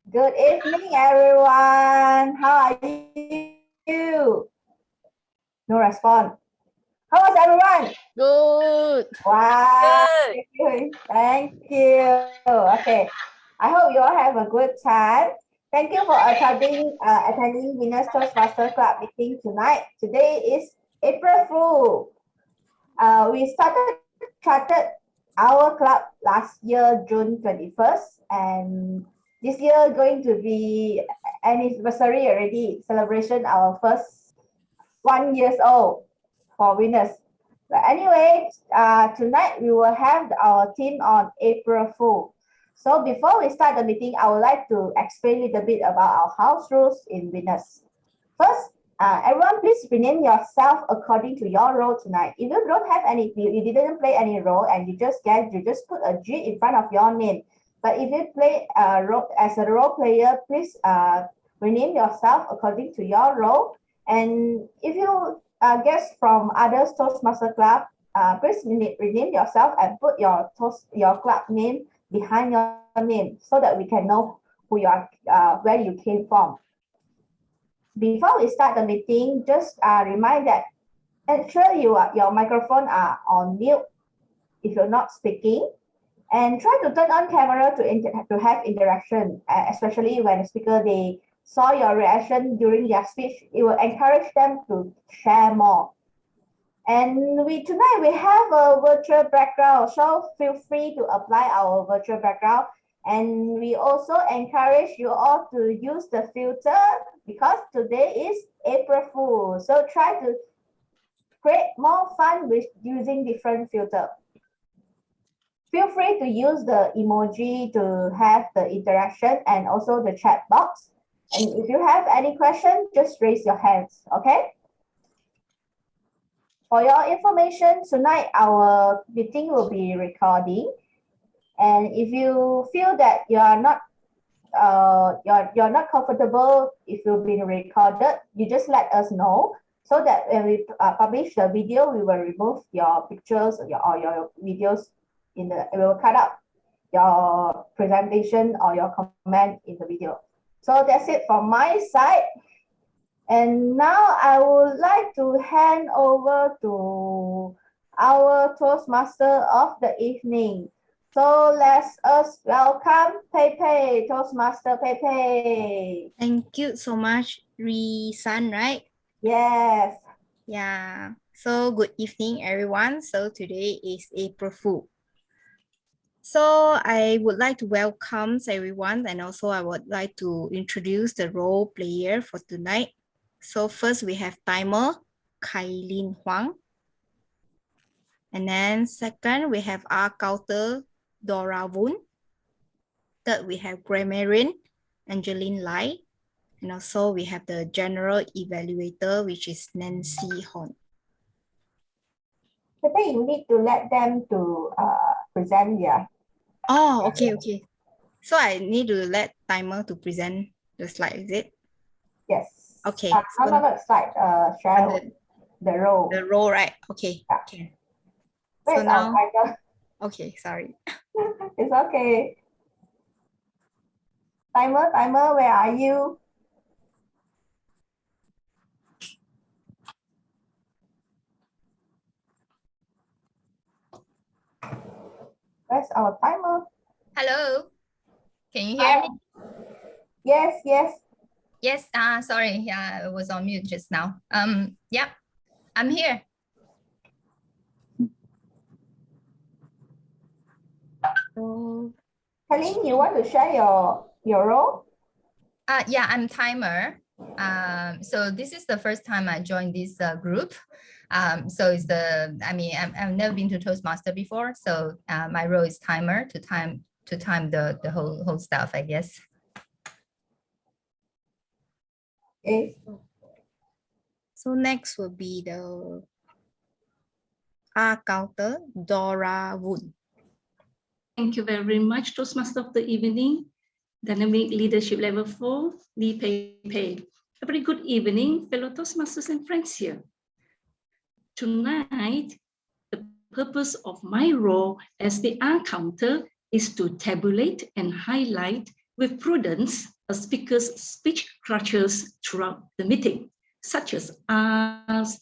Good evening, everyone. How are you? No response. How was everyone? Good. Wow. Good. Thank you. Thank you. Okay. I hope you all have a good time. Thank you for attending Winners Toastmasters Club meeting tonight. Today is April Fool. We started our club last year, June 21st, and this year going to be anniversary already, celebration our first 1 years old for winners. But anyway, tonight we will have our theme on April Fool. So before we start the meeting, I would like to explain a little bit about our house rules in winners. First, everyone please rename yourself according to your role tonight. If you don't have any, you didn't play any role and you just put a G in front of your name. But if you play role as a role player, please rename yourself according to your role. And if you guest from others Toastmaster Club, please rename yourself and put your club name behind your name so that we can know who you are, where you came from. Before we start the meeting, just remind that ensure your microphone are on mute if you're not speaking, and try to turn on camera to have interaction, especially when the speaker they saw your reaction during their speech. It will encourage them to share more. And tonight we have a virtual background, so feel free to apply our virtual background. And we also encourage you all to use the filter because today is April Fool. So try to create more fun with using different filter. Feel free to use the emoji to have the interaction and also the chat box. And if you have any question, just raise your hands, okay? For your information, tonight our meeting will be recording. And if you feel that you are not you're not comfortable if you've been recorded, you just let us know so that when we publish the video, we will remove your pictures or your videos we will cut out your presentation or your comment in the video. So that's it from my side. And now I would like to hand over to our Toastmaster of the evening. So let's us welcome Pepe, Toastmaster Pepe. Thank you so much, San, right? Yes. Yeah. So good evening, everyone. So today is April Fool. So I would like to welcome everyone, and also I would like to introduce the role player for tonight. So first we have timer, Kailin Huang. And then second, we have our counter, Dora Woon. Third, we have grammarian, Angeline Lai. And also we have the general evaluator, which is Nancy Horn. Pepe, you need to let them to present their. Oh, okay, okay. So I need to let timer to present the slide, is it? Yes. Okay. Not slide, share the role. The role, right? Okay. Yeah. Okay. Where's so now, our title? Okay, sorry. It's okay. Timer, where are you? Where's our timer? Hello, can you hear me? Yes, yes. Yes, sorry, yeah, I was on mute just now. Yeah, I'm here. Helene, you want to share your role? Yeah, I'm timer. So this is the first time I joined this group. So I've never been to Toastmaster before. So my role is timer to time the whole stuff, I guess. Okay. So next will be the counter, Dora Woon. Thank you very much, Toastmaster of the evening, Dynamic Leadership Level 4, Lee Pei. A very good evening, fellow Toastmasters and friends here. Tonight, the purpose of my role as the counter is to tabulate and highlight With prudence, a speaker's speech crutches throughout the meeting, such as us,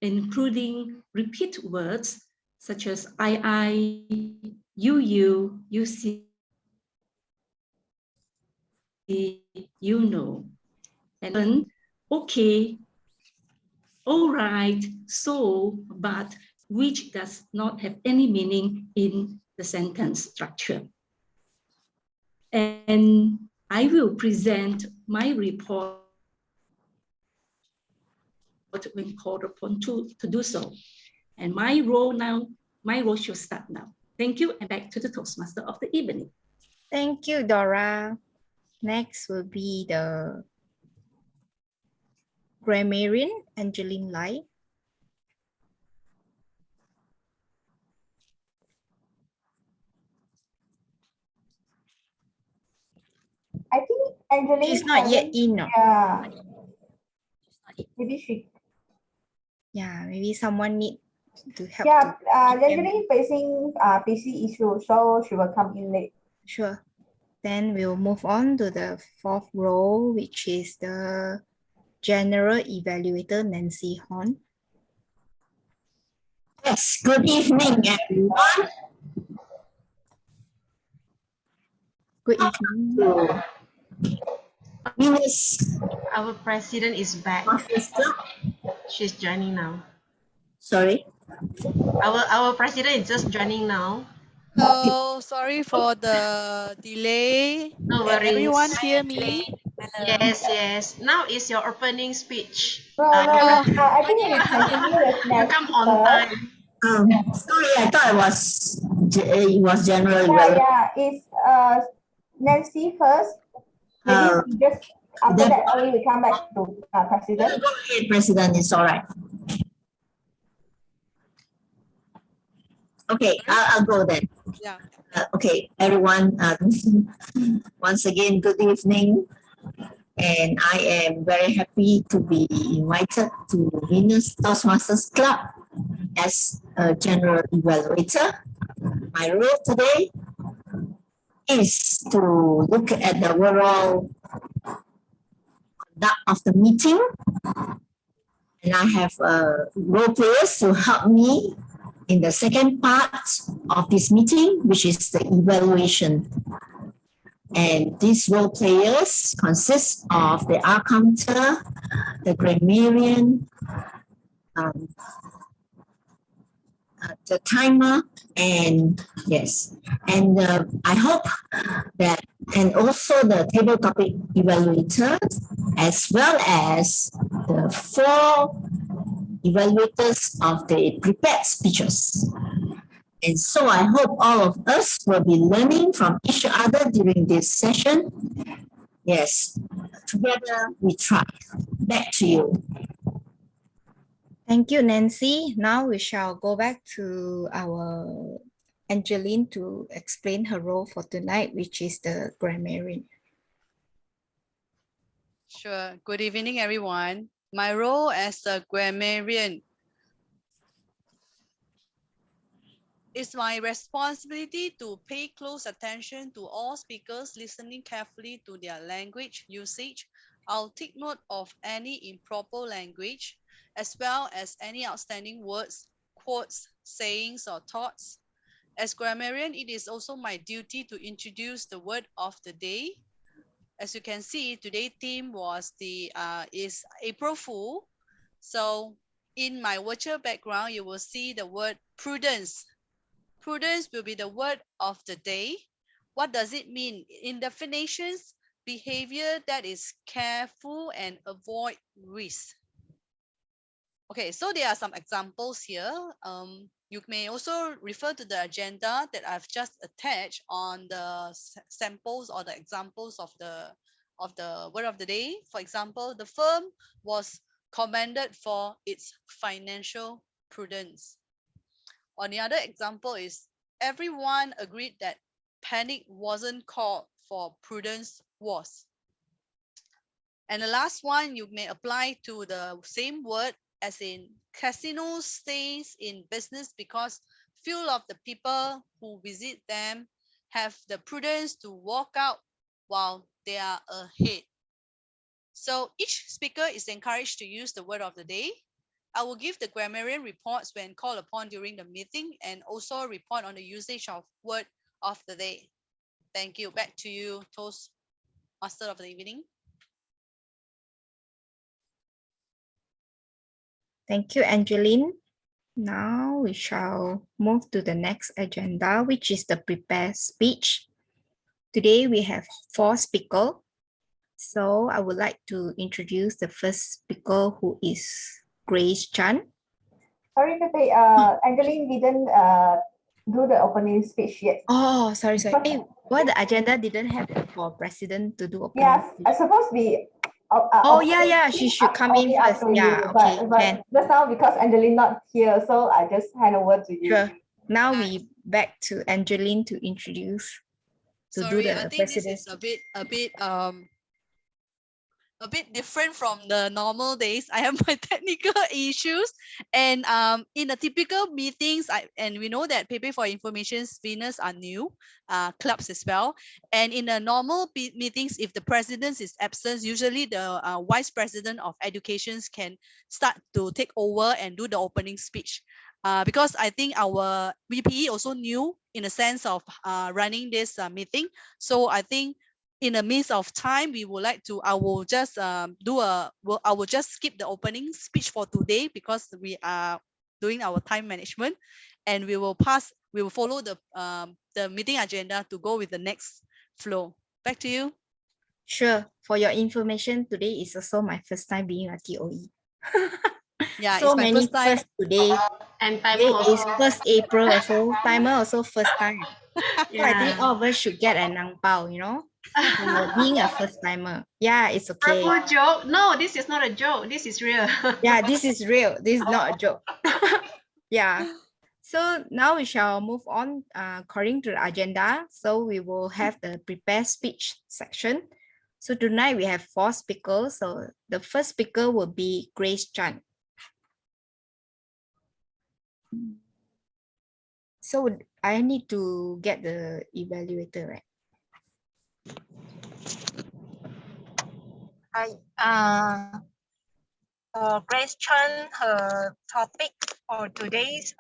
including repeat words such as I, you see, you know, and then okay, all right, so, but, which does not have any meaning in the sentence structure. And I will present my report when called upon to do so. And my role should start now. Thank you, and back to the Toastmaster of the evening. Thank you, Dora. Next will be the grammarian, Angeline Lai. I think Angeline She's not yet hasn't- in. No? Yeah. Maybe she. Yeah, maybe someone need to help. Yeah, to give them- Angeline facing PC issue, so she will come in late. Sure. Then we'll move on to the fourth role, which is the General Evaluator, Nancy Horn. Yes, good evening, everyone. Good evening. Our president is back. She's joining now. Sorry. Our president is just joining now. So sorry for the delay. No Can worries. everyone hear me? Yes, yes. Now is your opening speech. No, Oh. I think we continue with You Nancy come on first. time. Sorry, I thought it was generally well. Yeah, it's Nancy first. Maybe we just after then- that only we come back to President. Go ahead, President. It's all right. Okay, I'll go then. Yeah. Okay, everyone. Once again, good evening. And I am very happy to be invited to Venus Toastmasters Club as a general evaluator. My role today is to look at the overall conduct of the meeting. And I have role players to help me in the second part of this meeting, which is the evaluation. And these role players consist of the R counter, the grammarian, the timer, and yes, and I hope that, and also the table topic evaluators, as well as the 4 evaluators of the prepared speeches. And so I hope all of us will be learning from each other during this session. Yes, together we try. Back to you. Thank you, Nancy. Now we shall go back to our Angeline to explain her role for tonight, which is the grammarian. Sure. Good evening, everyone. My role as a grammarian is my responsibility to pay close attention to all speakers, listening carefully to their language usage. I'll take note of any improper language, as well as any outstanding words, quotes, sayings, or thoughts. As grammarian, it is also my duty to introduce the word of the day. As you can see, today's theme was is April Fool. So in my virtual background, you will see the word prudence. Prudence will be the word of the day. What does it mean? In definitions, behavior that is careful and avoid risk. Okay, so there are some examples here. You may also refer to the agenda that I've just attached on the samples or the examples of the word of the day. For example, the firm was commended for its financial prudence. Or the other example is everyone agreed that panic wasn't called for, prudence was. And the last one you may apply to the same word, as in casinos stays in business because few of the people who visit them have the prudence to walk out while they are ahead. So each speaker is encouraged to use the word of the day. I will give the grammarian reports when called upon during the meeting and also report on the usage of word of the day. Thank you. Back to you, Toastmaster of the evening. Thank you, Angeline. Now we shall move to the next agenda, which is the prepared speech. Today we have 4 speakers. So I would like to introduce the first speaker, who is Grace Chan. Sorry, Pepe, Angeline didn't do the opening speech yet. Oh, sorry. Hey, why the agenda didn't have for president to do opening Yes, speech? it's supposed to be. Oh, yeah, she should come in only first. after Yeah, you, okay, but can. just now because Angeline not here, so I just hand over to you. Sure. Now we back to Angeline to introduce, to do Sorry, I the think this president. is a bit different from the normal days. I have my technical issues, and in the typical meetings, and we know that Pepe for Information Venus are new clubs as well. And in the normal meetings, if the president is absent, usually the vice president of education can start to take over and do the opening speech. Because I think our VPE also new in the sense of running this meeting, so I think in the midst of time, we would like to, I will just I will just skip the opening speech for today because we are doing our time management, and we will follow the meeting agenda to go with the next flow. Back to you. Sure. For your information, today is also my first time being a TOE. Yeah, So it's my many first time. first today. And timer Today is also. 1st April also. Timer also first time. So I think Yeah. all of us should get an ang pao, you know, for being a first timer. Yeah, it's okay. Purple joke? No, this is not a joke. This is real. Yeah, this is real. This is not a joke. Yeah. So now we shall move on according to the agenda. So we will have the prepared speech section. So tonight we have 4 speakers. So the first speaker will be Grace Chan. So I need to get the evaluator, right? Grace Chan, her topic for today's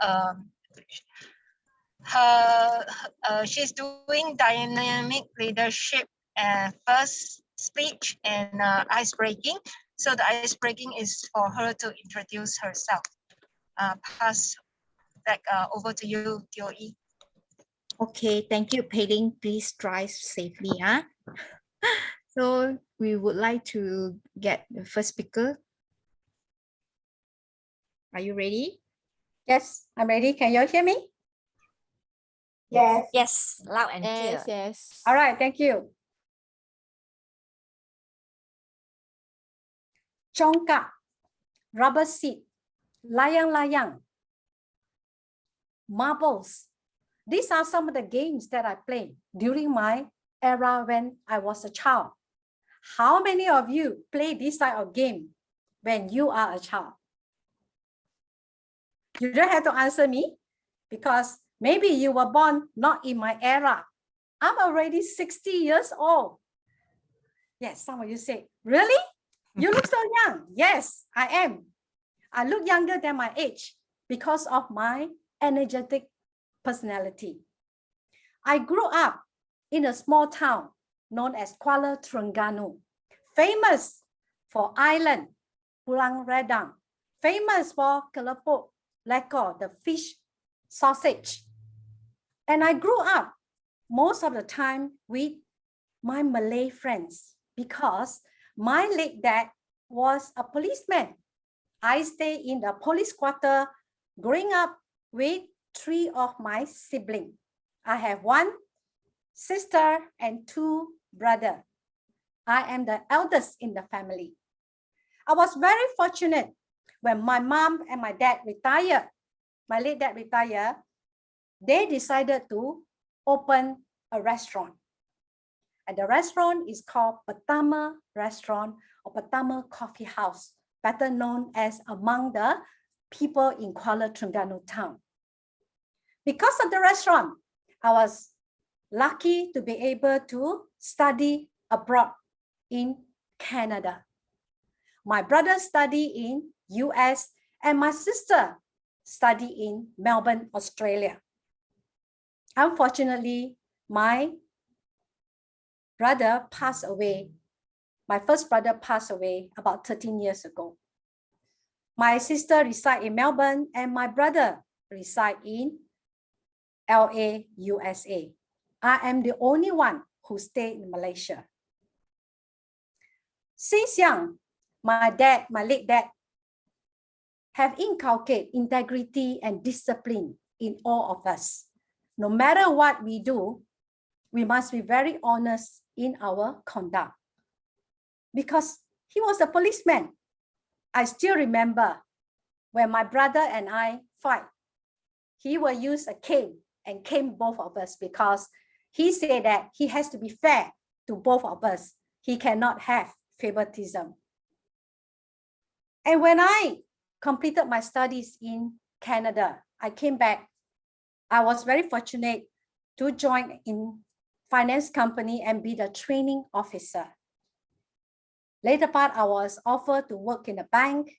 she's doing dynamic leadership and first speech and ice breaking. So the ice breaking is for her to introduce herself. Pass back over to you, Tioe. Okay, thank you, Pei-Ling. Please drive safely. Huh? So we would like to get the first speaker. Are you ready? Yes, I'm ready. Can you hear me? Yes. Yes, loud and clear. Yes. All right, thank you. Congkak, rubber seat, layang-layang, marbles. These are some of the games that I played during my era when I was a child. How many of you play this type of game when you are a child? You don't have to answer me because maybe you were born not in my era. I'm already 60 years old. Yes, some of you say, really? You look so young. Yes, I am. I look younger than my age because of my energetic personality. I grew up in a small town known as Kuala Terengganu, famous for island, Pulang Redang, famous for kelepok lekor, the fish sausage. And I grew up most of the time with my Malay friends because my late dad was a policeman. I stayed in the police quarter growing up with 3 of my siblings. I have 1 sister and 2 brothers. I am the eldest in the family. I was very fortunate when my mom and my dad retired. My late dad retired. They decided to open a restaurant. And the restaurant is called Pertama Restaurant or Pertama Coffee House, better known as among the people in Kuala Terengganu town. Because of the restaurant, I was lucky to be able to study abroad in Canada. My brother studied in US and my sister studied in Melbourne, Australia. Unfortunately, my brother passed away. My first brother passed away about 13 years ago. My sister resides in Melbourne and my brother resides in LA, USA. I am the only one who stayed in Malaysia. Since young, my late dad, have inculcated integrity and discipline in all of us. No matter what we do, we must be very honest in our conduct. Because he was a policeman. I still remember when my brother and I fight, he will use a cane and cane both of us because he said that he has to be fair to both of us. He cannot have favoritism. And when I completed my studies in Canada, I came back. I was very fortunate to join in finance company and be the training officer. Later part, I was offered to work in a bank,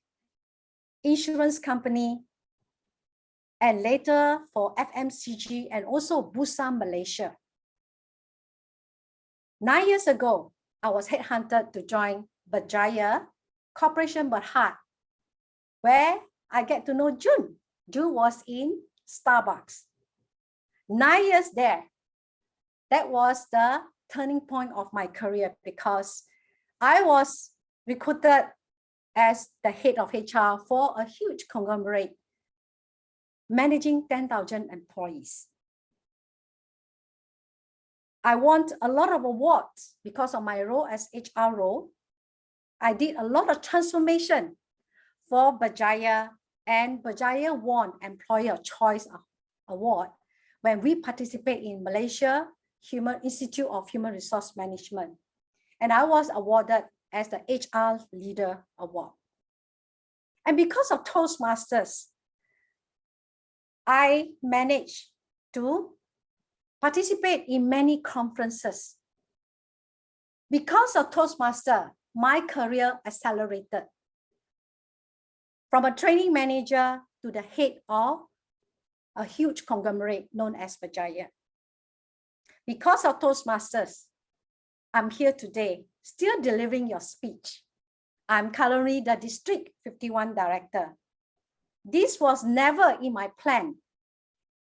insurance company, and later for FMCG and also Busan, Malaysia. 9 years ago, I was headhunted to join Berjaya Corporation Berhad, where I get to know June. June was in Starbucks. 9 years there. That was the turning point of my career because I was recruited as the head of HR for a huge conglomerate managing 10,000 employees. I won a lot of awards because of my role as HR role. I did a lot of transformation for Berjaya, and Berjaya won Employer of Choice Award when we participate in Malaysia Institute of Human Resource Management. And I was awarded as the HR Leader Award. And because of Toastmasters, I managed to participate in many conferences. Because of Toastmaster, my career accelerated from a training manager to the head of a huge conglomerate known as Berjaya. Because of Toastmasters, I'm here today, still delivering your speech. I'm currently the District 51 Director. This was never in my plan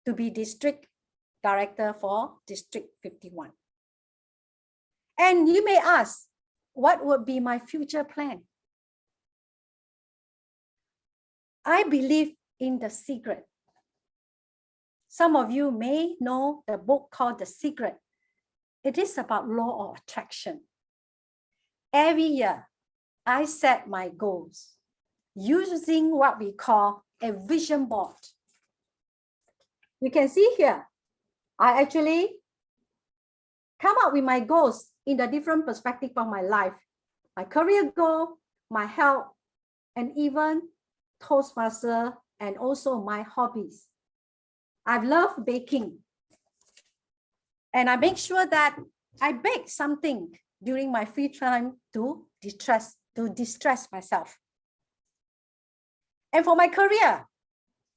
to be District Director for District 51. And you may ask, what would be my future plan? I believe in the secret. Some of you may know the book called The Secret. It is about law of attraction. Every year, I set my goals using what we call a vision board. You can see here, I actually come up with my goals in the different perspective of my life, my career goal, my health, and even Toastmaster, and also my hobbies. I love baking. And I make sure that I bake something during my free time to distress myself. And for my career,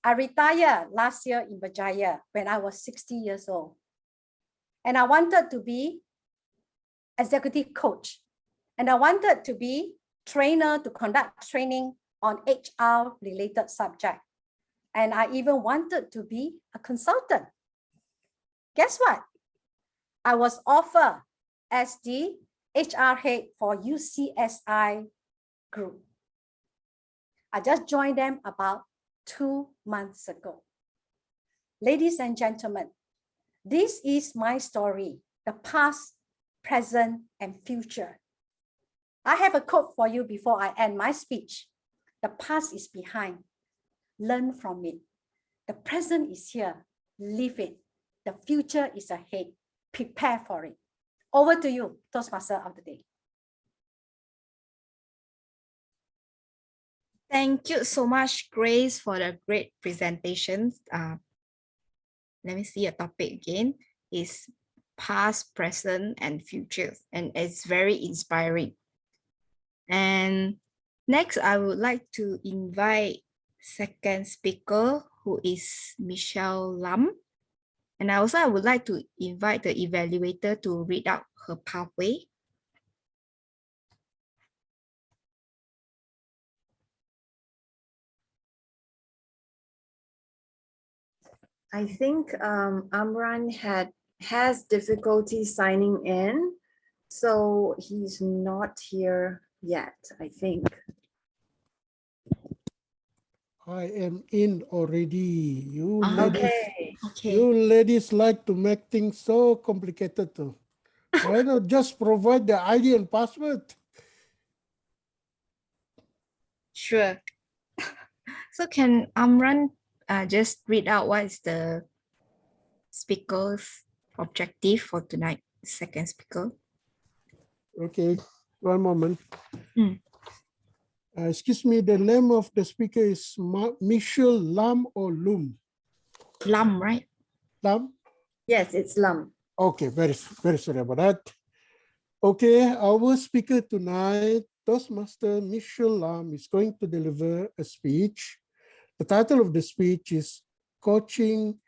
I retired last year in Berjaya when I was 60 years old. And I wanted to be executive coach. And I wanted to be trainer to conduct training on HR related subject. And I even wanted to be a consultant. Guess what? I was offered as the HR head for UCSI group. I just joined them about 2 months ago. Ladies and gentlemen, this is my story, the past, present, and future. I have a quote for you before I end my speech. The past is behind. Learn from it. The present is here. Live it. The future is ahead. Prepare for it. Over to you, Toastmaster of the day. Thank you so much, Grace, for the great presentations. Let me see a topic again. Is past, present, and future. And it's very inspiring. And next, I would like to invite second speaker, who is Michelle Lam. And I would like to invite the evaluator to read out her pathway. I think Amran has difficulty signing in, so he's not here yet, I think. I am in already. You Okay. you ladies like to make things so complicated too. Why not just provide the ID and password? Sure. So can Amran just read out what is the speaker's objective for tonight, second speaker? Okay, one moment. Mm. Excuse me, the name of the speaker is Michelle Lam or Lum? Lam, right? Lam? Yes, it's Lam. Okay, very sorry about that. Okay, our speaker tonight, Toastmaster Michelle Lam, is going to deliver a speech. The title of the speech is Coaching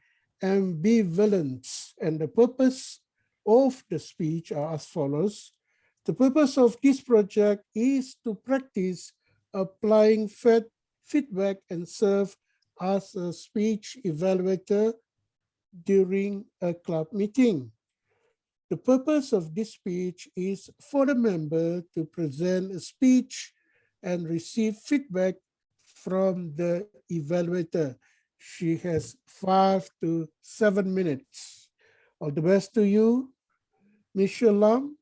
Ambivalence, and the purpose of the speech are as follows. The purpose of this project is to practice applying feedback and serve as a speech evaluator during a club meeting. The purpose of this speech is for the member to present a speech and receive feedback from the evaluator. She has 5 to 7 minutes. All the best to you, Michelle Lam.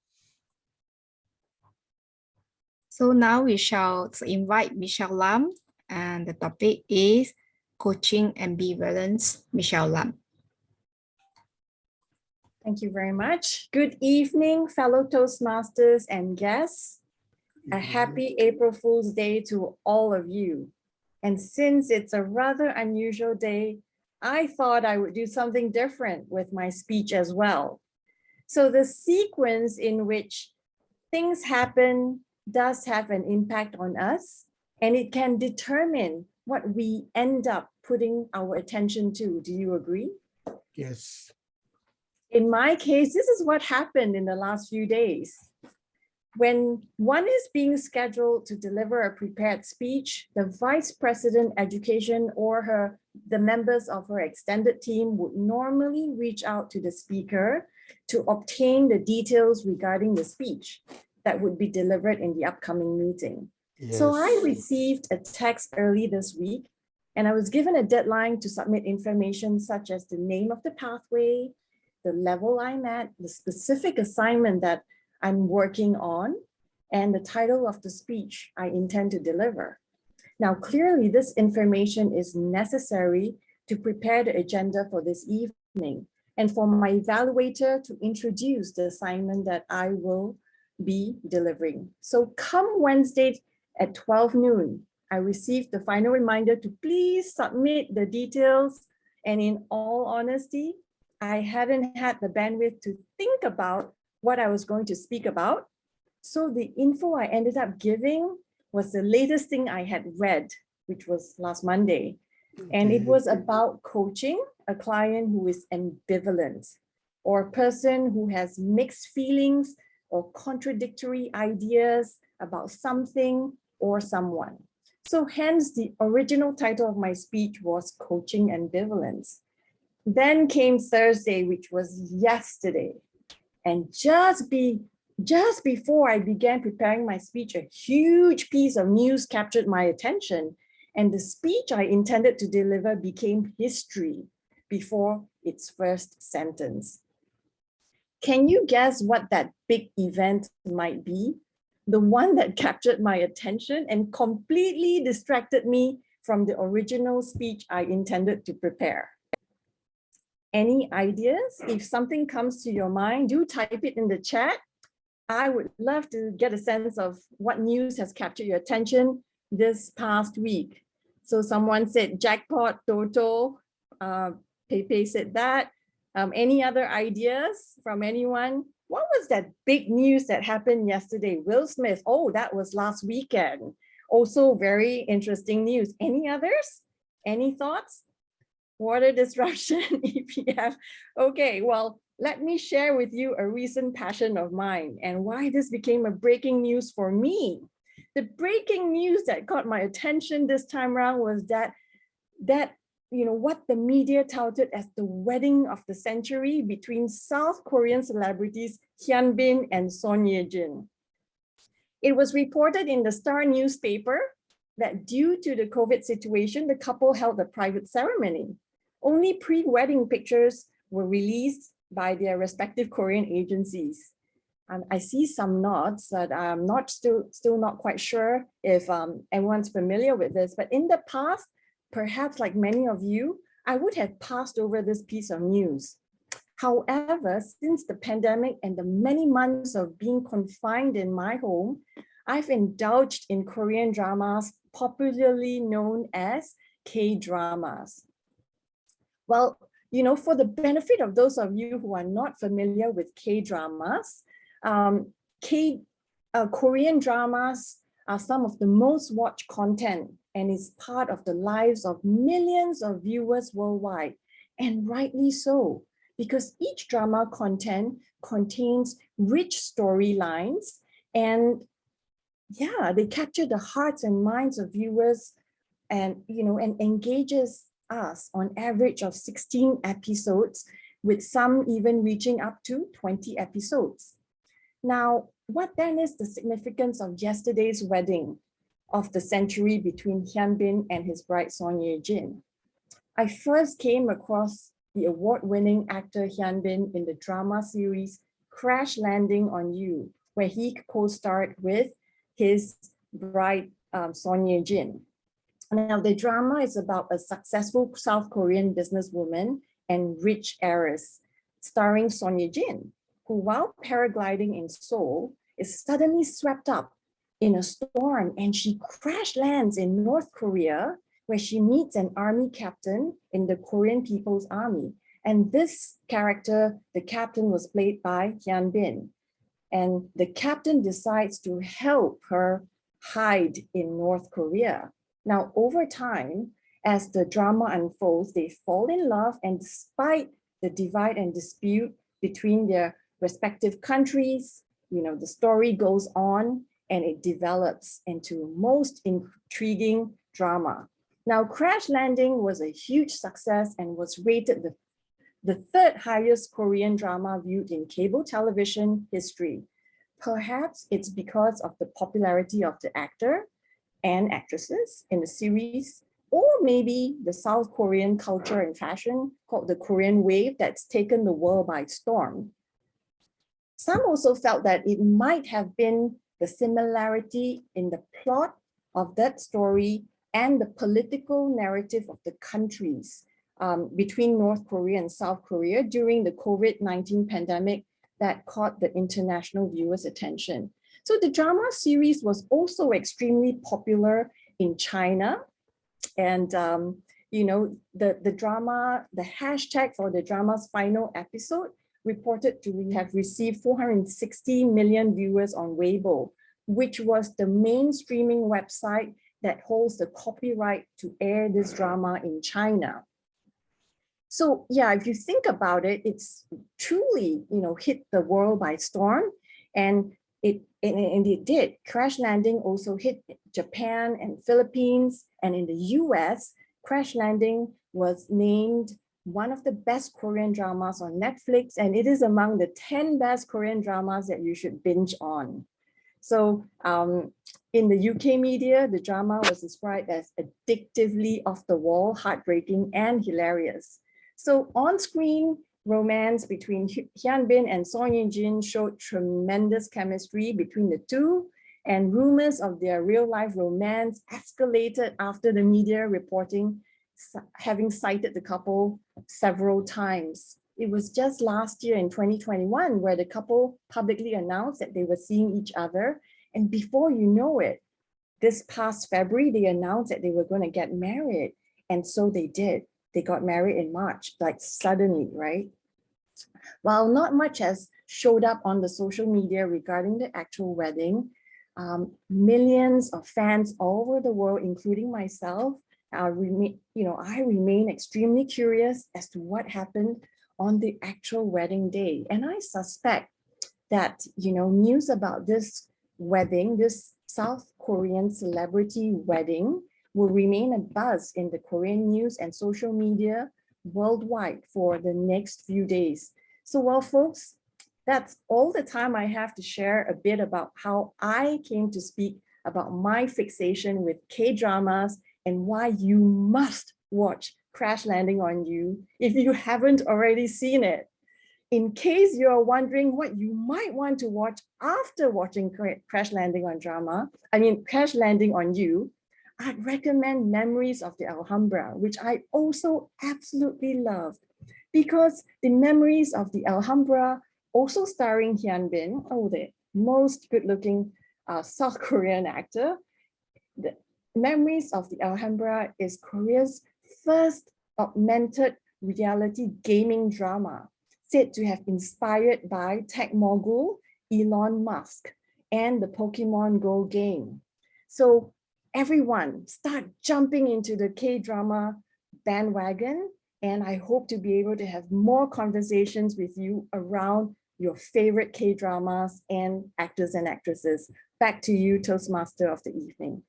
So now we shall invite Michelle Lam, and the topic is Coaching Ambivalence, Michelle Lam. Thank you very much. Good evening, fellow Toastmasters and guests. A happy April Fool's Day to all of you. And since it's a rather unusual day, I thought I would do something different with my speech as well. So the sequence in which things happen does have an impact on us, and it can determine what we end up putting our attention to. Do you agree? Yes. In my case, this is what happened in the last few days. When one is being scheduled to deliver a prepared speech, the Vice President Education or the members of her extended team would normally reach out to the speaker to obtain the details regarding the speech that would be delivered in the upcoming meeting. Yes. So I received a text early this week, and I was given a deadline to submit information such as the name of the pathway, the level I'm at, the specific assignment that I'm working on, and the title of the speech I intend to deliver. Now, clearly, this information is necessary to prepare the agenda for this evening and for my evaluator to introduce the assignment that I will be delivering. So come Wednesday at 12 noon, I received the final reminder to please submit the details. And in all honesty, I hadn't had the bandwidth to think about what I was going to speak about. So the info I ended up giving was the latest thing I had read, which was last Monday. And it was about coaching a client who is ambivalent, or a person who has mixed feelings or contradictory ideas about something or someone. So hence the original title of my speech was Coaching Ambivalence. Then came Thursday, which was yesterday. And just before I began preparing my speech, a huge piece of news captured my attention, and the speech I intended to deliver became history before its first sentence. Can you guess what that big event might be? The one that captured my attention and completely distracted me from the original speech I intended to prepare. Any ideas? If something comes to your mind, do type it in the chat. I would love to get a sense of what news has captured your attention this past week. So someone said jackpot, Toto, Pepe said that. Any other ideas from anyone? What was that big news that happened yesterday? Will Smith. Oh, that was last weekend. Also very interesting news. Any others? Any thoughts? Water disruption, EPF. Okay, well, let me share with you a recent passion of mine and why this became a breaking news for me. The breaking news that caught my attention this time around was that what the media touted as the wedding of the century between South Korean celebrities Hyun Bin and Son Ye-jin. It was reported in the Star newspaper that due to the COVID situation, the couple held a private ceremony. Only pre-wedding pictures were released by their respective Korean agencies. I see some nods, but I'm still not quite sure if everyone's familiar with this. But in the past, perhaps like many of you, I would have passed over this piece of news. However, since the pandemic and the many months of being confined in my home, I've indulged in Korean dramas popularly known as K-dramas. Well, for the benefit of those of you who are not familiar with K-dramas, Korean dramas are some of the most watched content and is part of the lives of millions of viewers worldwide, and rightly so, because each drama content contains rich storylines and they capture the hearts and minds of viewers and engages us on average of 16 episodes, with some even reaching up to 20 episodes. Now, what then is the significance of yesterday's wedding of the century between Hyun Bin and his bride Son Ye-jin? I first came across the award-winning actor Hyun Bin in the drama series Crash Landing on You, where he co-starred with his bride Son Ye-jin. Now, the drama is about a successful South Korean businesswoman and rich heiress, starring Son Ye-jin, who, while paragliding in Seoul, is suddenly swept up in a storm and she crash lands in North Korea, where she meets an army captain in the Korean People's Army. And this character, the captain, was played by Hyun Bin. And the captain decides to help her hide in North Korea. Now, over time, as the drama unfolds, they fall in love, and despite the divide and dispute between their respective countries, the story goes on and it develops into most intriguing drama. Now, Crash Landing was a huge success and was rated the third highest Korean drama viewed in cable television history. Perhaps it's because of the popularity of the actor and actresses in the series, or maybe the South Korean culture and fashion called the Korean wave that's taken the world by storm. Some also felt that it might have been the similarity in the plot of that story and the political narrative of the countries between North Korea and South Korea during the COVID-19 pandemic that caught the international viewers' attention. So the drama series was also extremely popular in China. And, the hashtag for the drama's final episode reported to have received 460 million viewers on Weibo, which was the main streaming website that holds the copyright to air this drama in China. So if you think about it, it's truly, hit the world by storm, and it did. Crash Landing also hit Japan and Philippines, and in the US, Crash Landing was named one of the best Korean dramas on Netflix, and it is among the 10 best Korean dramas that you should binge on. So in the UK media, the drama was described as addictively off the wall, heartbreaking, and hilarious. So on-screen romance between Hyun Bin and Son Ye-jin showed tremendous chemistry between the two, and rumors of their real-life romance escalated after the media reporting having cited the couple several times. It was just last year in 2021 where the couple publicly announced that they were seeing each other, and before you know it, this past February, they announced that they were going to get married, and so they did. They got married in March, like suddenly, right? past. While not much has showed up on the social media regarding the actual wedding, millions of fans all over the world, including myself, I remain extremely curious as to what happened on the actual wedding day. And I suspect that, news about this wedding, this South Korean celebrity wedding, will remain a buzz in the Korean news and social media worldwide for the next few days. So, well, folks, that's all the time I have to share a bit about how I came to speak about my fixation with K-dramas and why you must watch Crash Landing on You if you haven't already seen it. In case you're wondering what you might want to watch after watching Crash Landing on You, I'd recommend Memories of the Alhambra, which I also absolutely love, because the Memories of the Alhambra, also starring Hyun Bin, the most good-looking South Korean actor. The Memories of the Alhambra is Korea's first augmented reality gaming drama, said to have inspired by tech mogul Elon Musk and the Pokemon Go game. So everyone, start jumping into the K-drama bandwagon, and I hope to be able to have more conversations with you around your favorite K-dramas and actors and actresses. Back to you, Toastmaster of the evening.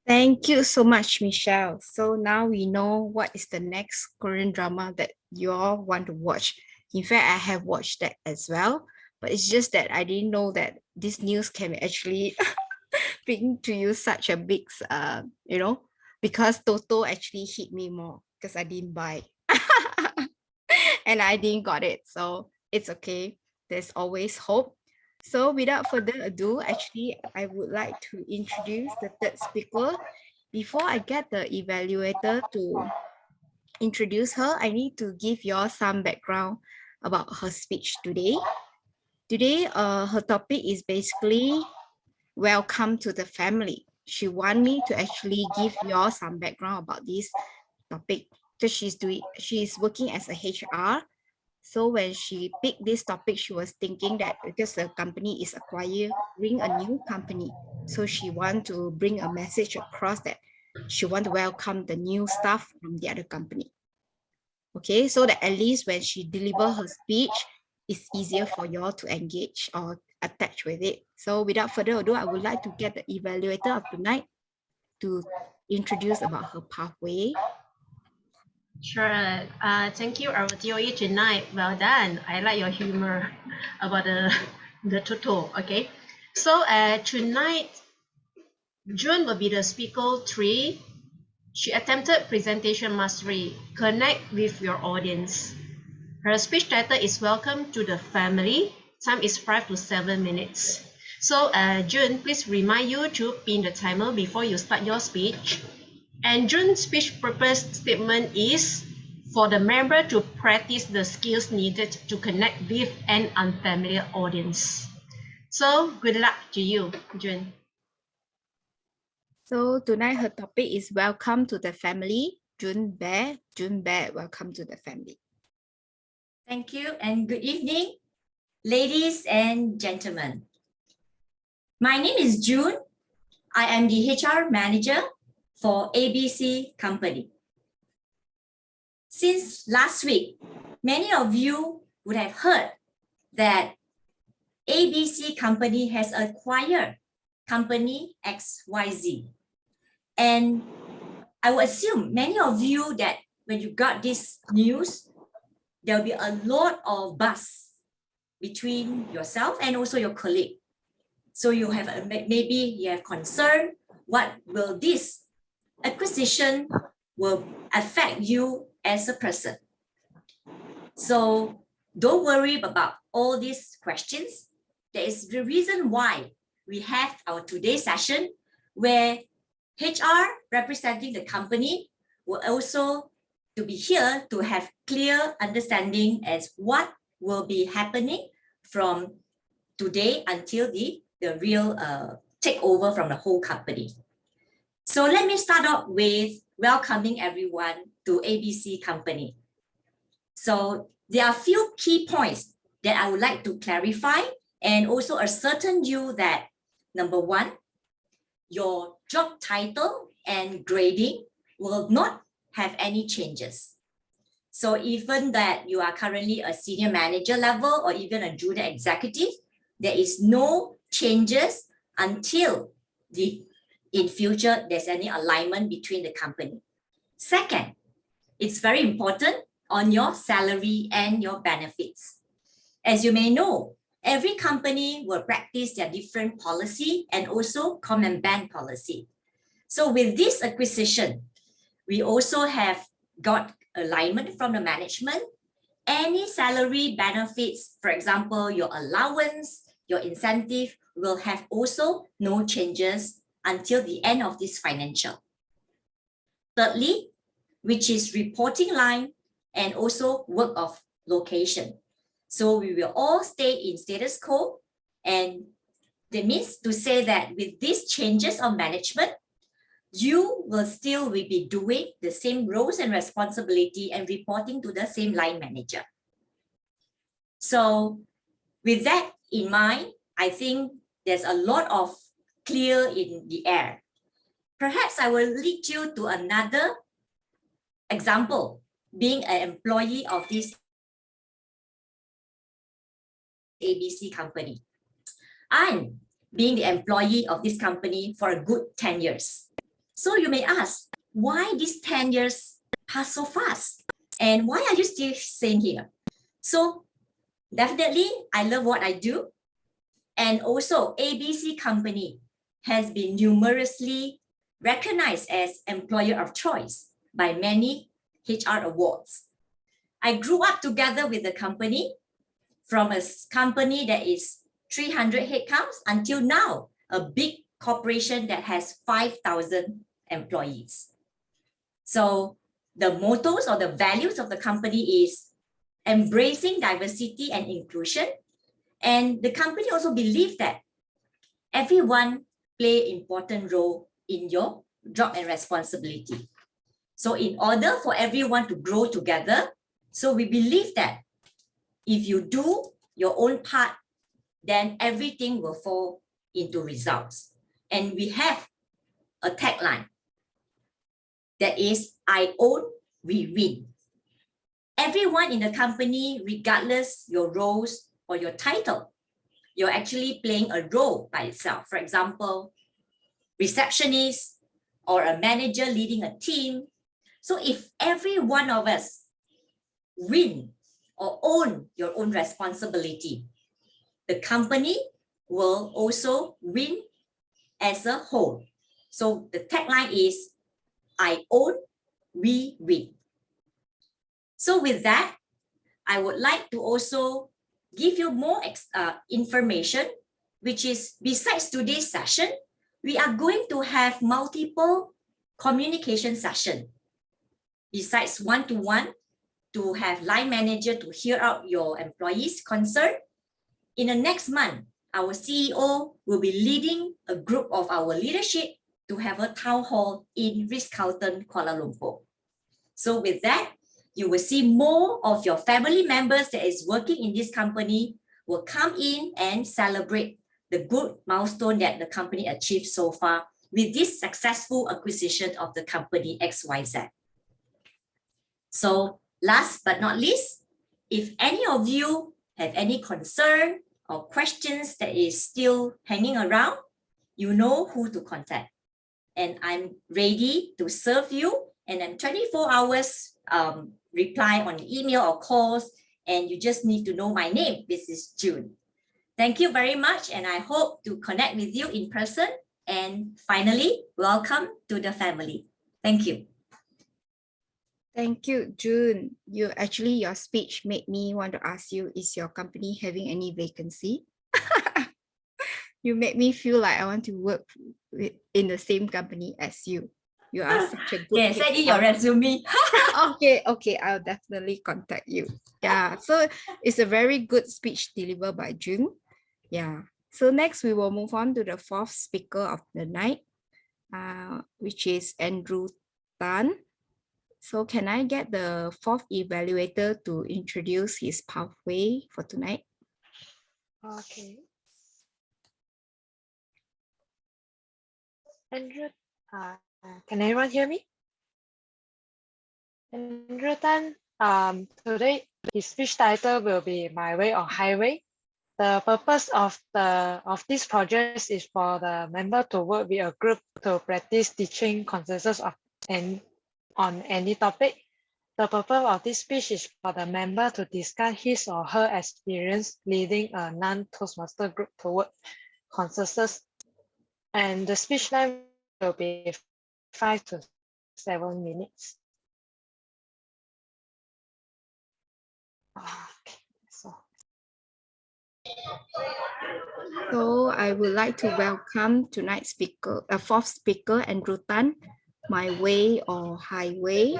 Thank you so much, Michelle. So now we know what is the next Korean drama that you all want to watch. In fact, I have watched that as well, but it's just that I didn't know that this news can actually bring to you such a big, because Toto actually hit me more because I didn't buy and I didn't got it. So it's okay. There's always hope. So without further ado, actually, I would like to introduce the third speaker. Before I get the evaluator to introduce her, I need to give you all some background about her speech today. Today, her topic is basically welcome to the family. She want me to actually give you all some background about this topic because she's working as a HR. So when she picked this topic, she was thinking that because the company is acquiring a new company, so she want to bring a message across that she want to welcome the new staff from the other company. Okay, so that at least when she deliver her speech, it's easier for you all to engage or attach with it. So without further ado, I would like to get the evaluator of tonight to introduce about her pathway. Sure. Thank you, our DOE tonight. Well done. I like your humor about the tutorial. Okay. So tonight, June will be the speaker 3. She attempted presentation mastery. Connect with your audience. Her speech title is Welcome to the Family. Time is 5 to 7 minutes. So June, please remind you to pin the timer before you start your speech. And June's speech purpose statement is for the member to practice the skills needed to connect with an unfamiliar audience. So good luck to you, June. So tonight her topic is Welcome to the Family. June Bear, welcome to the family. Thank you and good evening, ladies and gentlemen. My name is June. I am the HR manager for ABC Company. Since last week, many of you would have heard that ABC Company has acquired company XYZ. And I would assume many of you that when you got this news, there'll be a lot of buzz between yourself and also your colleague. So you have maybe you have concern, what will this acquisition will affect you as a person? So don't worry about all these questions. There is the reason why we have our today's session where HR representing the company will also to be here to have clear understanding as what will be happening from today until the real takeover from the whole company. So let me start off with welcoming everyone to ABC Company. So there are a few key points that I would like to clarify and also ascertain you that, number one, your job title and grading will not have any changes. So even that you are currently a senior manager level or even a junior executive, there is no changes until in future there's any alignment between the company. Second, it's very important on your salary and your benefits. As you may know, every company will practice their different policy and also come and ban policy. So with this acquisition, we also have got alignment from the management. Any salary benefits, for example, your allowance, your incentive, will have also no changes until the end of this financial. Thirdly, which is reporting line and also work of location. So we will all stay in status quo, and that means to say that with these changes of management, you will still be doing the same roles and responsibility and reporting to the same line manager. So with that in mind, I think there's a lot of clear in the air. Perhaps I will lead you to another example, being an employee of this ABC company. I'm being the employee of this company for a good 10 years. So you may ask, why these 10 years pass so fast? And why are you still staying here? So definitely, I love what I do. And also, ABC company has been numerously recognized as employer of choice by many HR awards. I grew up together with the company from a company that is 300 headcounts until now, a big corporation that has 5,000 employees. So the mottos or the values of the company is embracing diversity and inclusion. And the company also believes that everyone play an important role in your job and responsibility. So in order for everyone to grow together, so we believe that if you do your own part, then everything will fall into results. And we have a tagline that is, I own, we win. Everyone in the company, regardless your roles or your title, you're actually playing a role by itself. For example, receptionist or a manager leading a team. So if every one of us win or own your own responsibility, the company will also win as a whole. So the tagline is, I own, we win. So with that, I would like to also give you more information, which is besides today's session, we are going to have multiple communication sessions. Besides one-to-one, to have line manager to hear out your employees' concern. In the next month, our CEO will be leading a group of our leadership to have a town hall in Ritz-Carlton, Kuala Lumpur. So with that, you will see more of your family members that is working in this company will come in and celebrate the good milestone that the company achieved so far with this successful acquisition of the company XYZ. So last but not least, if any of you have any concern or questions that is still hanging around, you know who to contact. And I'm ready to serve you, and I'm 24 hours reply on email or calls, and you just need to know my name. This is June. Thank you very much, and I hope to connect with you in person. And finally, welcome to the family. Thank you. Thank you, June. Your speech made me want to ask you, is your company having any vacancy? You made me feel like I want to work in the same company as you. You are such a good Yeah, send in your resume. Okay, I'll definitely contact you. Yeah, so it's a very good speech delivered by June. Yeah, so next we will move on to the fourth speaker of the night, which is Andrew Tan. So can I get the fourth evaluator to introduce his pathway for tonight? Okay. Andrew, can everyone hear me? Andrew Tan, today his speech title will be My Way or Highway. The purpose of this project is for the member to work with a group to practice teaching consensus on any topic. The purpose of this speech is for the member to discuss his or her experience leading a non-Toastmaster group toward consensus. And the speech length will be 5 to 7 minutes. Okay, so. So I would like to welcome tonight's speaker, fourth speaker, Andrew Tan, My Way or Highway,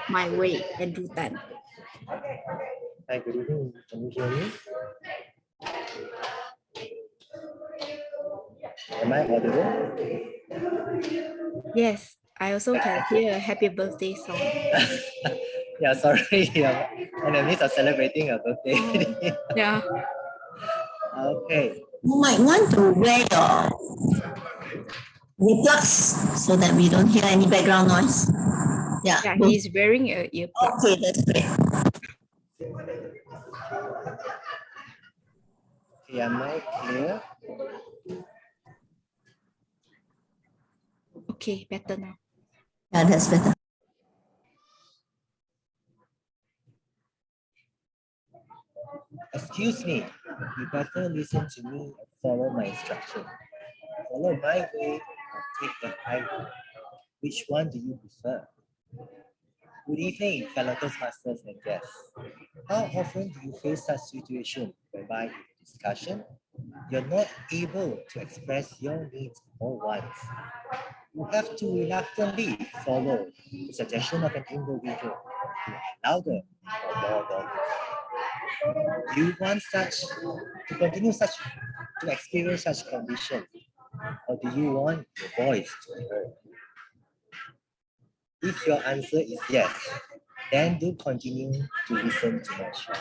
My Way, Andrew Tan. Hi, good evening. Can you hear me? Am I audible? Yes, I also can hear a happy birthday song. Yeah, sorry. Yeah, enemies are celebrating a birthday. Yeah. Okay. You might want to wear your earplugs so that we don't hear any background noise. Yeah. Yeah, he's wearing a earplug. Okay, that's great. Okay, am I clear? Okay, better now. Yeah, that's better. Excuse me. You better listen to me and follow my instruction. Follow my way or take the highway. Which one do you prefer? Good evening, fellow Toastmasters and guests. How often do you face such situation whereby in discussion, you're not able to express your needs or wants? You have to reluctantly follow the suggestion of an individual who are louder or more dominant. Do you want to experience such condition, or do you want your voice to be heard? If your answer is yes, then do continue to listen to my show.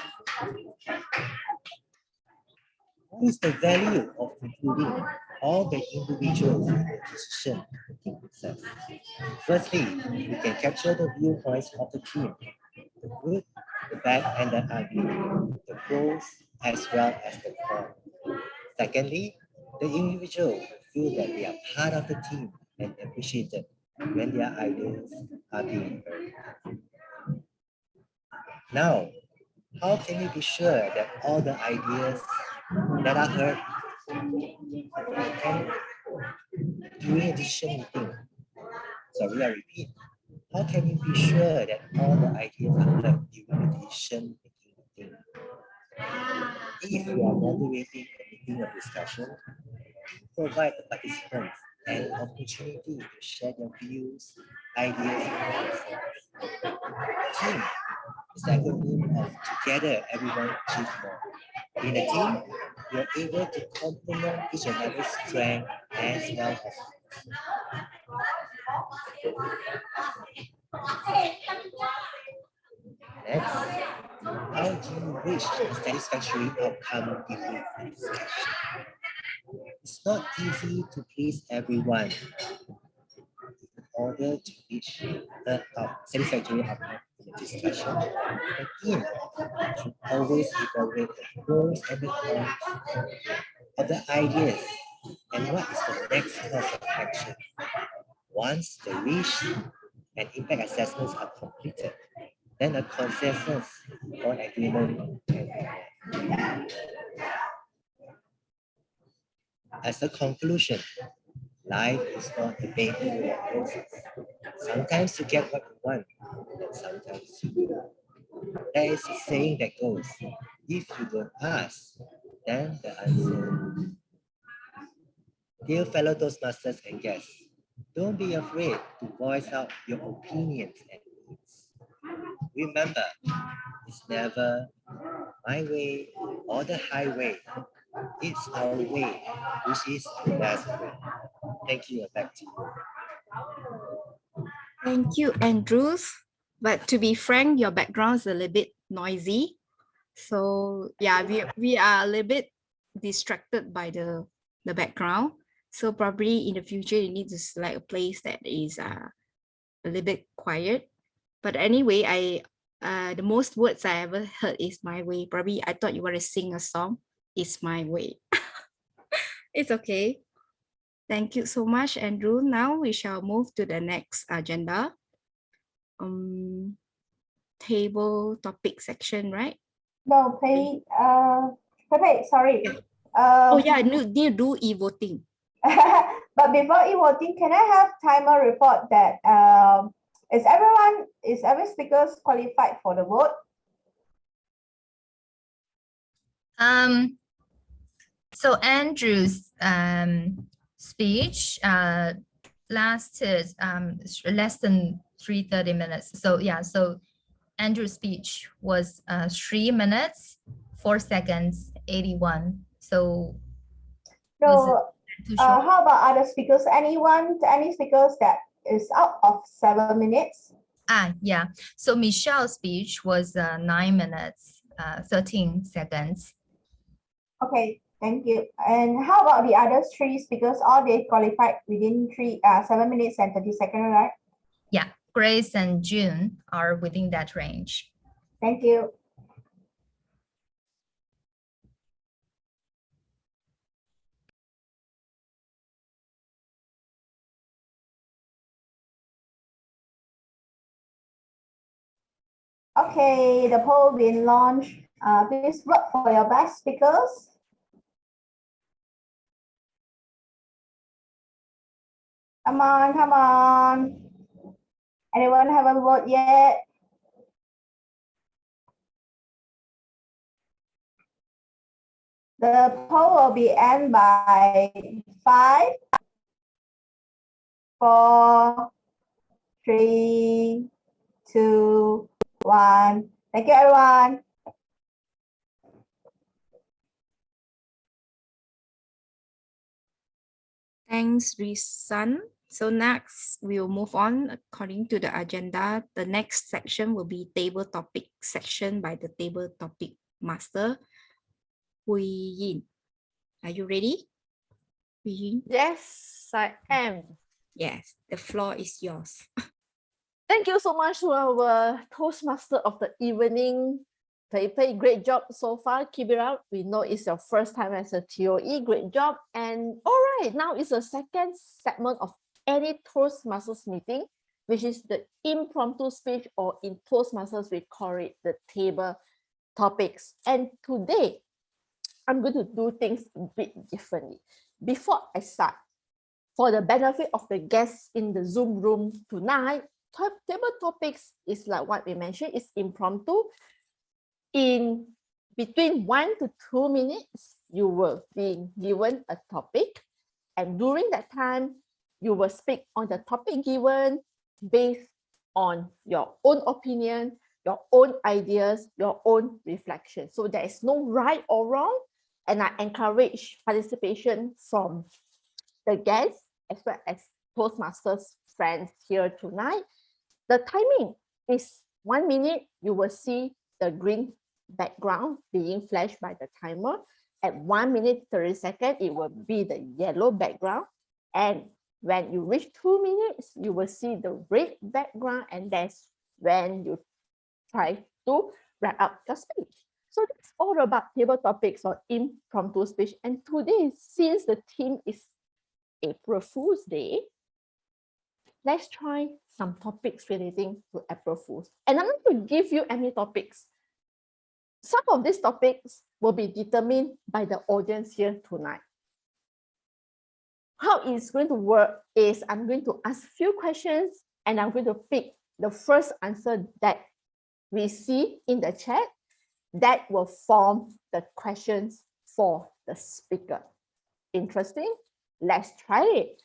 What is the value of including all the individuals in the decision-making process? Firstly, we can capture the viewpoints of the team, the good, the bad, and the ugly, the pros as well as the cons. Secondly, the individual will feel that they are part of the team and appreciated when their ideas are being heard. Now, how can you be sure that all the ideas that are heard can during a decision meeting? Sorry, I repeat. How can you be sure that all the ideas are heard during a decision making meeting? If you are moderating a meeting or discussion, provide the participants an opportunity to share their views, ideas, and concerns. Team is like a room of together everyone achieves more. In a team, you're able to complement each other's strength as well as next, how do you reach a satisfactory outcome during the discussion? It's not easy to please everyone. In order to reach a satisfactory outcome in the discussion, the team should always evaluate the pros and the cons of the ideas and what is the next course of action. Once the risk and impact assessments are completed, then a consensus or agreement can be made. As a conclusion, life is not a baby with roses. Sometimes you get what you want, and sometimes you don't. There is a saying that goes, if you don't ask, then the answer. Dear fellow Toastmasters and guests, don't be afraid to voice out your opinions and needs. Remember, it's never my way or the highway. It's our way, which is the best way. Thank you, and back to you. Thank you, Andrews. But to be frank, your background is a little bit noisy. So yeah, we are a little bit distracted by the background. So probably in the future, you need to select a place that is a little bit quiet. But anyway, the most words I ever heard is my way. Probably I thought you want to sing a song. It's my way. It's okay. Thank you so much, Andrew. Now we shall move to the next agenda. Table topic section, right? No, Pepe, sorry. Oh yeah, I need to do e-voting. But before e-voting, can I have timer report that is every speakers qualified for the vote? So Andrew's speech lasted less than 30 minutes. So yeah, so Andrew's speech was 3 minutes, 4 seconds, 81. So No, too short? how about other speakers? Any speakers that is out of 7 minutes? Yeah. So Michelle's speech was 9 minutes, 13 seconds. Okay, thank you. And how about the other 3 speakers? All they qualified within 7 minutes and 30 seconds, right? Yeah, Grace and June are within that range. Thank you. Okay, the poll been launched. Please vote for your best speakers. Come on, come on. Anyone haven't voted yet? The poll will be end by 5, 4, 3, 2, 1. Thank you, everyone. Thanks, Risan. So next, we'll move on according to the agenda. The next section will be table topic section by the table topic master, Hui Yin. Are you ready? Hui Yin? Yes, I am. Yes, the floor is yours. Thank you so much to our Toastmaster of the evening. Pei, great job so far. Keep it up. We know it's your first time as a TOE. Great job. And all right, now it's the second segment of any Toastmasters meeting, which is the impromptu speech, or in Toastmasters, we call it the table topics. And today, I'm going to do things a bit differently. Before I start, for the benefit of the guests in the Zoom room tonight, table topics is like what we mentioned, is impromptu. In between 1 to 2 minutes, you will be given a topic, and during that time, you will speak on the topic given based on your own opinion, your own ideas, your own reflection. So there is no right or wrong, and I encourage participation from the guests as well as Toastmasters friends here tonight. The timing is 1 minute. You will see the green background being flashed by the timer. At 1 minute 30 seconds, it will be the yellow background. And when you reach 2 minutes, you will see the red background, and that's when you try to wrap up your speech. So that's all about table topics or impromptu speech. And today, since the theme is April Fool's Day, let's try some topics relating to April Fool's. And I'm not going to give you any topics. Some of these topics will be determined by the audience here tonight. How it's going to work is I'm going to ask a few questions, and I'm going to pick the first answer that we see in the chat that will form the questions for the speaker. Interesting? Let's try it.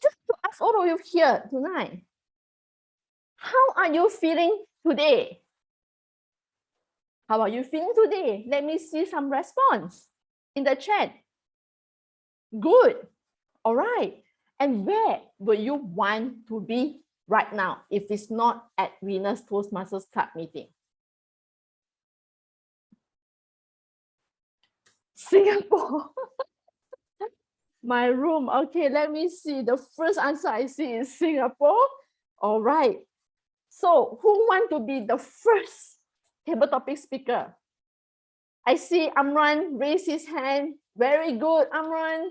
Just to ask all of you here tonight, how are you feeling today? How are you feeling today? Let me see some response in the chat. Good. All right. And where will you want to be right now if it's not at Winners Toastmasters Club meeting? Singapore. My room. Okay, let me see. The first answer I see is Singapore. All right. So who want to be the first table topic speaker? I see Amran raise his hand. Very good, Amran.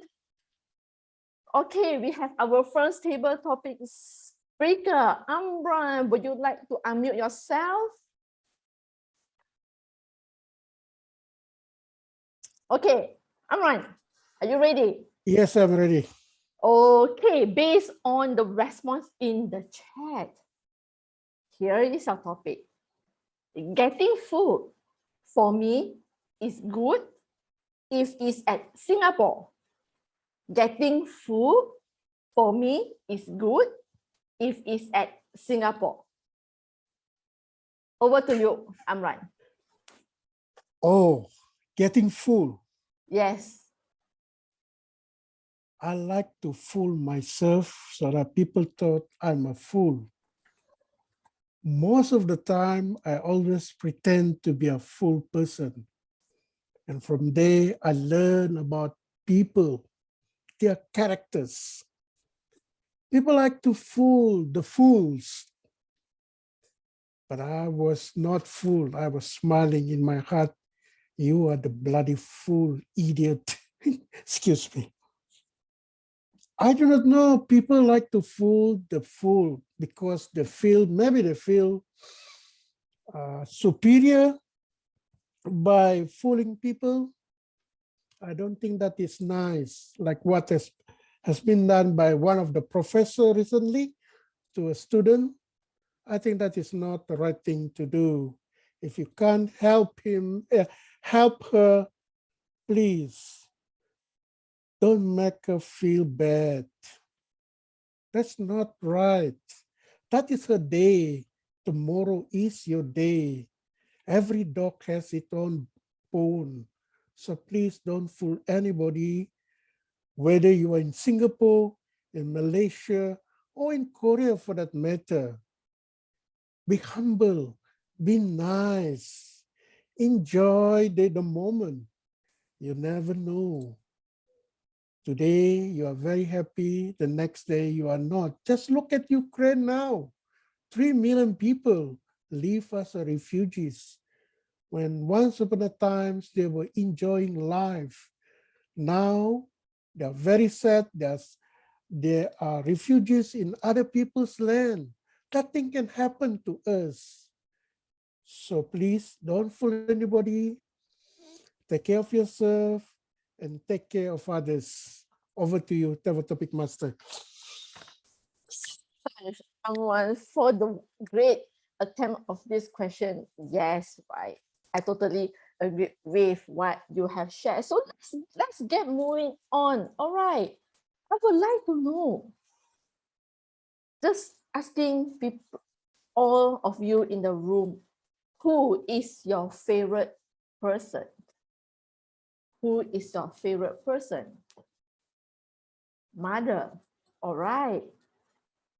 Okay, we have our first table topic speaker. Amran, would you like to unmute yourself? Okay, Amran, are you ready? Yes, I'm ready. Okay, based on the response in the chat, here is our topic. Getting food for me is good if it's at Singapore. Getting food for me is good if it's at Singapore. Over to you, Amran. Oh, getting full. Yes. I like to fool myself so that people thought I'm a fool. Most of the time, I always pretend to be a full person. And from there, I learn about people, their characters. People like to fool the fools. But I was not fooled. I was smiling in my heart. You are the bloody fool, idiot. Excuse me. I do not know. People like to fool the fool because maybe they feel superior by fooling people. I don't think that is nice, like what has been done by one of the professors recently to a student. I think that is not the right thing to do. If you can't help her, please don't make her feel bad. That's not right. That is her day. Tomorrow is your day. Every dog has its own bone. So please don't fool anybody, whether you are in Singapore, in Malaysia, or in Korea for that matter. Be humble, be nice, enjoy the moment. You never know. Today you are very happy, the next day you are not. Just look at Ukraine now. 3 million people live as refugees, when once upon a time they were enjoying life. Now they are very sad. They are refugees in other people's land. Nothing can happen to us. So please don't fool anybody. Take care of yourself and take care of others. Over to you, Table Topic Master. Someone for the great attempt of this question. Yes, right. I totally agree with what you have shared. So let's get moving on. All right. I would like to know, just asking people, all of you in the room, who is your favorite person? Who is your favorite person? Mother. All right.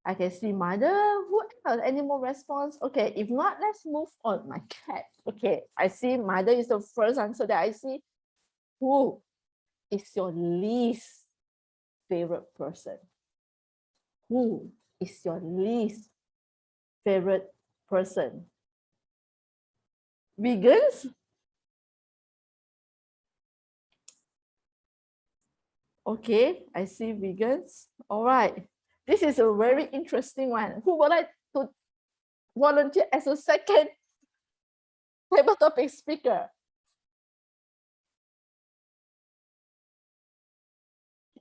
I can see mother. Who else? Any more response? Okay, if not, let's move on. My cat. Okay, I see mother is the first answer that I see. Who is your least favorite person? Who is your least favorite person? Vegans? Okay, I see vegans. All right. This is a very interesting one. Who would like to volunteer as a second table topic speaker?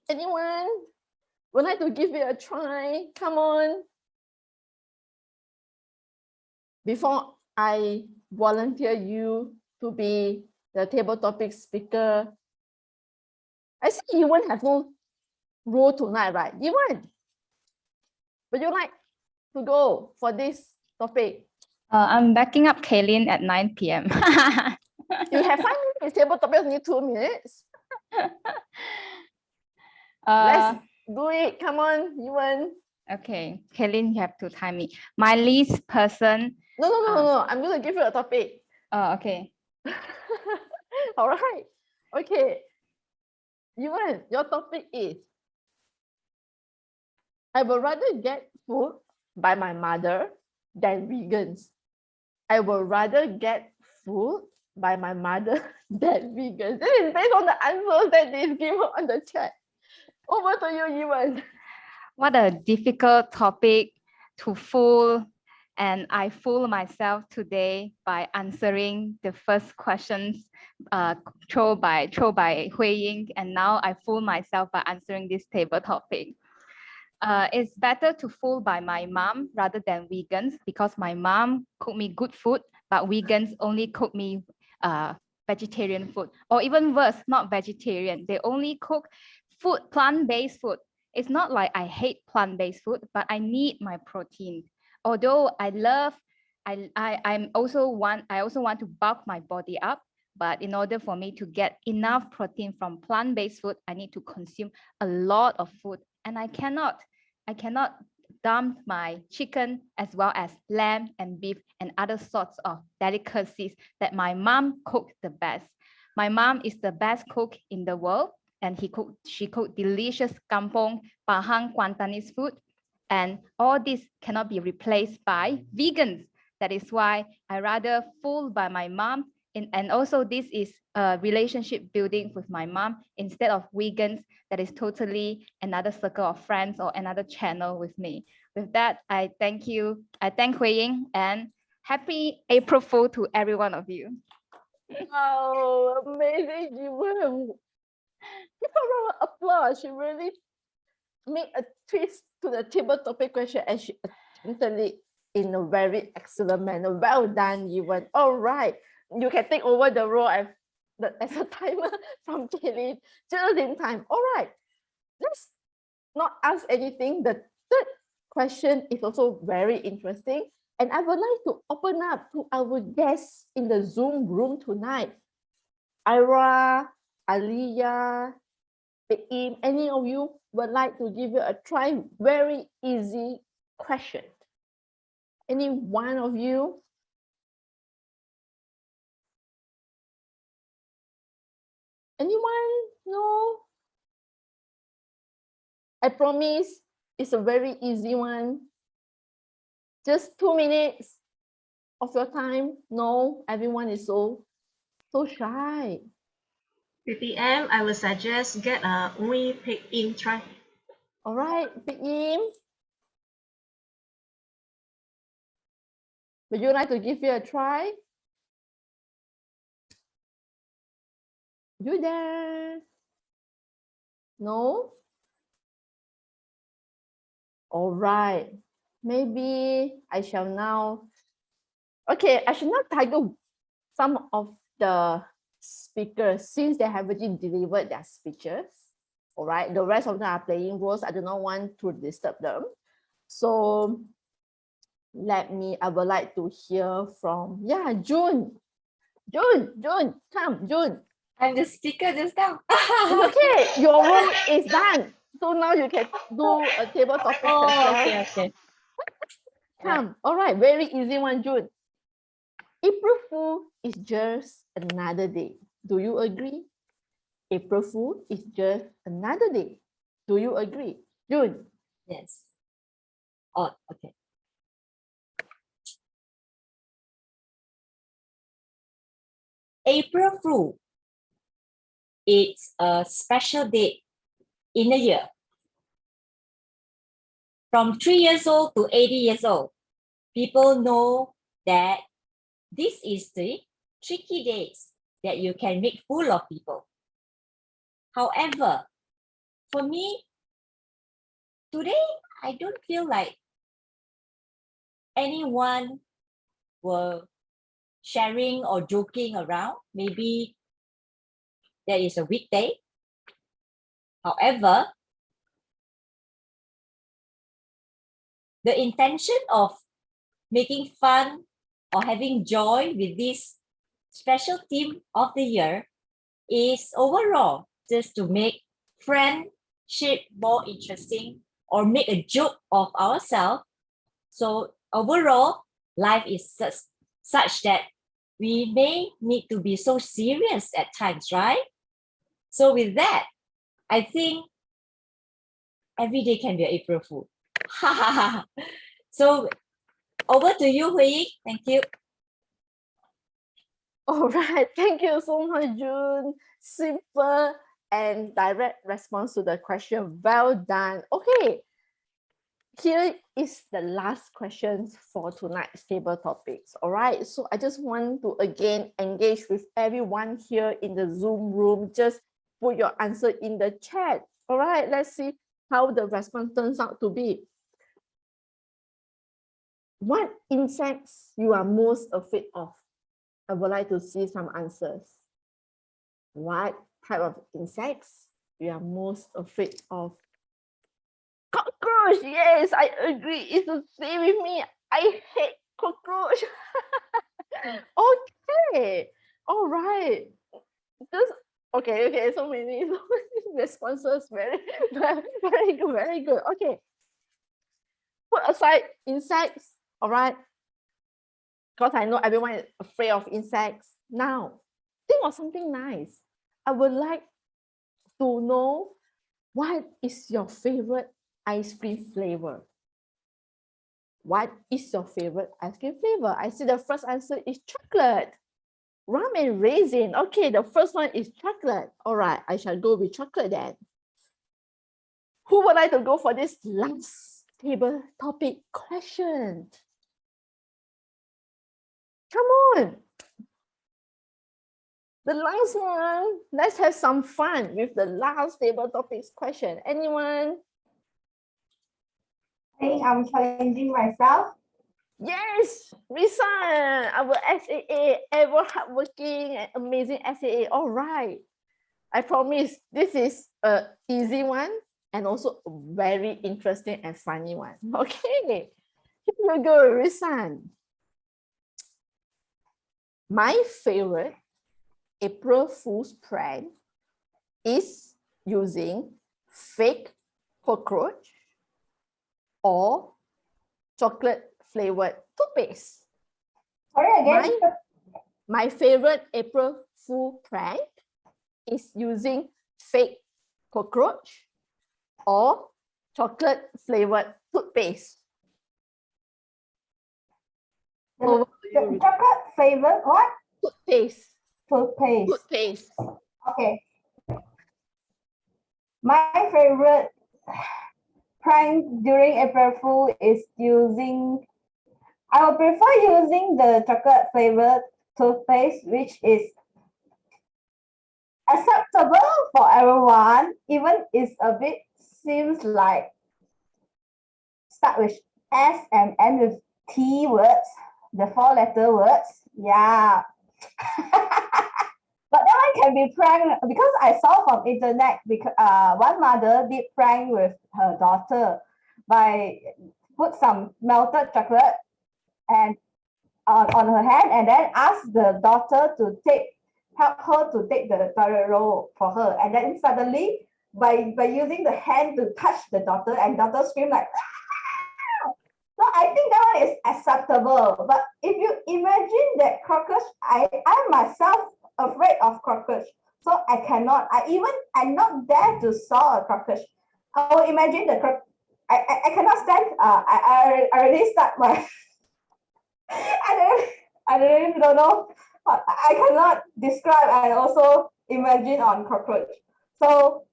Anyone would like to give it a try? Come on. Before I volunteer you to be the table topic speaker, I see you won't have no role tonight, right? You won't. Would you like to go for this topic? I'm backing up Kaylin at 9 p.m. You have 5 minutes. Table topic only 2 minutes. Let's do it. Come on, Yuan. Okay, Kaylin, you have to time me. My least person. No. I'm going to give you a topic. Oh, okay. All right. Okay. Yuan, your topic is I would rather get food by my mother than vegans. I would rather get food by my mother than vegans. This is based on the answers that is given on the chat. Over to you, Yuan. What a difficult topic to fool. And I fool myself today by answering the first questions thrown by Hui Ying. And now I fool myself by answering this table topic. It's better to fool by my mom rather than vegans because my mom cook me good food, but vegans only cook me vegetarian food, or even worse, not vegetarian. They only cook food, plant-based food. It's not like I hate plant-based food, but I need my protein. Although I also want to bulk my body up, but in order for me to get enough protein from plant-based food, I need to consume a lot of food, and I cannot dump my chicken as well as lamb and beef and other sorts of delicacies that my mom cooked the best. My mom is the best cook in the world, and she cooked delicious kampong, Pahang, Kuantanese food, and all this cannot be replaced by vegans. That is why I rather fooled by my mom. And also this is a relationship building with my mom instead of vegans that is totally another circle of friends or another channel with me. With that, I thank you. I thank Hui Ying and happy April Fool to every one of you. Wow, amazing, Yuan. Give her a round of applause. She really made a twist to the table topic question and she attempted it in a very excellent manner. Well done, Yuan. All right. You can take over the role as a timer from Kaylin just in time. All right. Let's not ask anything. The third question is also very interesting. And I would like to open up to our guests in the Zoom room tonight. Ira, Aliyah, Beim, any of you would like to give you a try? Very easy question. Any one of you? Anyone? No? I promise it's a very easy one. Just 2 minutes of your time. No, everyone is so shy. PPM, I would suggest get a only pick in try. All right, Beim. Would you like to give it a try? You there? No? All right. Maybe I shall now. Okay, I should not title some of the speakers since they have already delivered their speeches. All right, the rest of them are playing roles. I do not want to disturb them. So I would like to hear from, June. June, come, June. I'm the speaker just now. It's okay, your role is done. So now you can do a table topic yourself. Okay. Come, all right, very easy one, June. April Fool is just another day. Do you agree? April Fool is just another day. Do you agree? June? Yes. Oh, okay. April Fool. It's a special date in a year. From 3 years old to 80 years old, people know that this is the tricky days that you can make fool of people. However, for me, today, I don't feel like anyone were sharing or joking around. Maybe there is a weekday. However, the intention of making fun or having joy with this special theme of the year is overall just to make friendship more interesting or make a joke of ourselves. So overall, life is such that we may need to be so serious at times, right? So with that, I think every day can be an April Fool. So over to you, Hui Ying. Thank you. All right, thank you so much, June. Simple and direct response to the question. Well done. Okay, here is the last question for tonight's table topics. All right, so I just want to again engage with everyone here in the Zoom room. Just put your answer in the chat. All right, let's see how the response turns out to be. What insects you are most afraid of? I would like to see some answers. What type of insects you are most afraid of? Cockroach, yes, I agree. It's the same with me. I hate cockroach. Okay, all right. Just okay. So many responses. Very good, very good. Okay. Put aside insects, all right. Because I know everyone is afraid of insects. Now, think of something nice. I would like to know what is your favorite ice cream flavor? What is your favorite ice cream flavor? I see the first answer is chocolate. Rum and raisin. Okay, the first one is chocolate. All right, I shall go with chocolate then. Who would like to go for this last table topic question? Come on. The last one. Let's have some fun with the last table topics question. Anyone? Hey, I'm challenging myself. Yes, Risan, our SAA, ever hardworking and amazing SAA. All right. I promise this is an easy one and also a very interesting and funny one. Okay, here you go, Risan. My favorite April Fool's prank is using fake cockroach or chocolate flavored toothpaste. Sorry again. My favorite April Fool prank is using fake cockroach or chocolate flavored toothpaste. The chocolate flavored what? Toothpaste. Toothpaste. Toothpaste. Okay. My favorite prank during April Fool is using, I would prefer using the chocolate flavored toothpaste, which is acceptable for everyone, even it's a bit seems like start with S and end with T words, the 4-letter words. Yeah. But that one can be pranked because I saw from internet because one mother did prank with her daughter by put some melted chocolate and on her hand and then ask the daughter to help her to take the toilet roll for her, and then suddenly by using the hand to touch the daughter and daughter scream like ah! So I think that one is acceptable. But if you imagine that cockroach, I myself afraid of cockroach, so I not dare to saw a cockroach. I will imagine the I cannot stand. I already start my I don't know. I cannot describe and also imagine on cockroach. So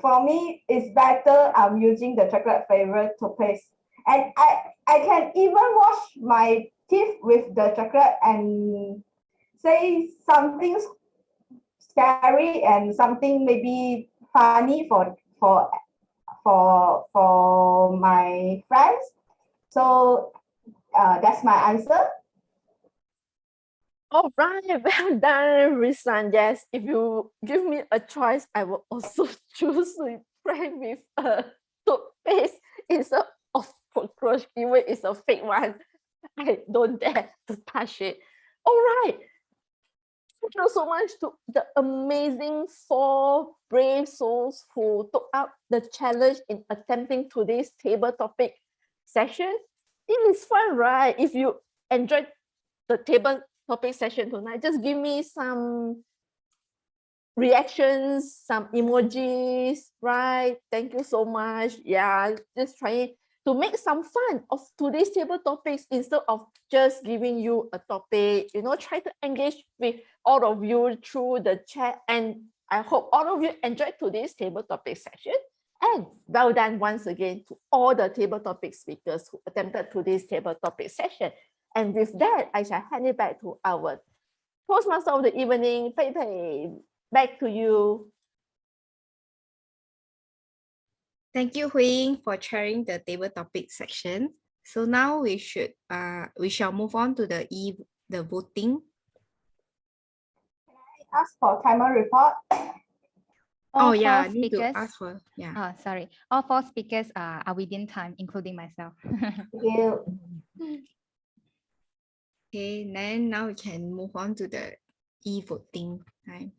for me, it's better I'm using the chocolate flavored toothpaste. And I can even wash my teeth with the chocolate and say something scary and something maybe funny for my friends. So that's my answer. All right, well done, Risan. Yes, if you give me a choice, I will also choose to prank with a toothpaste instead of cockroach, even it's a fake one. I don't dare to touch it. All right. Thank you so much to the amazing 4 brave souls who took up the challenge in attempting today's table topic session. It is fun, right? If you enjoyed the table topic session tonight, just give me some reactions, some emojis, right? Thank you so much. Yeah, just trying to make some fun of today's table topics instead of just giving you a topic. Try to engage with all of you through the chat. And I hope all of you enjoyed today's table topic session. And well done once again to all the table topic speakers who attempted today's table topic session. And with that, I shall hand it back to our Toastmaster of the evening, Pei Pei. Back to you. Thank you, Hui, for chairing the table topic section. So now we shall move on to the voting. Ask for timer report. Oh All yeah, I four need to speakers. ask for Sorry. All 4 speakers are within time, including myself. Thank you. Okay, then now we can move on to the voting time.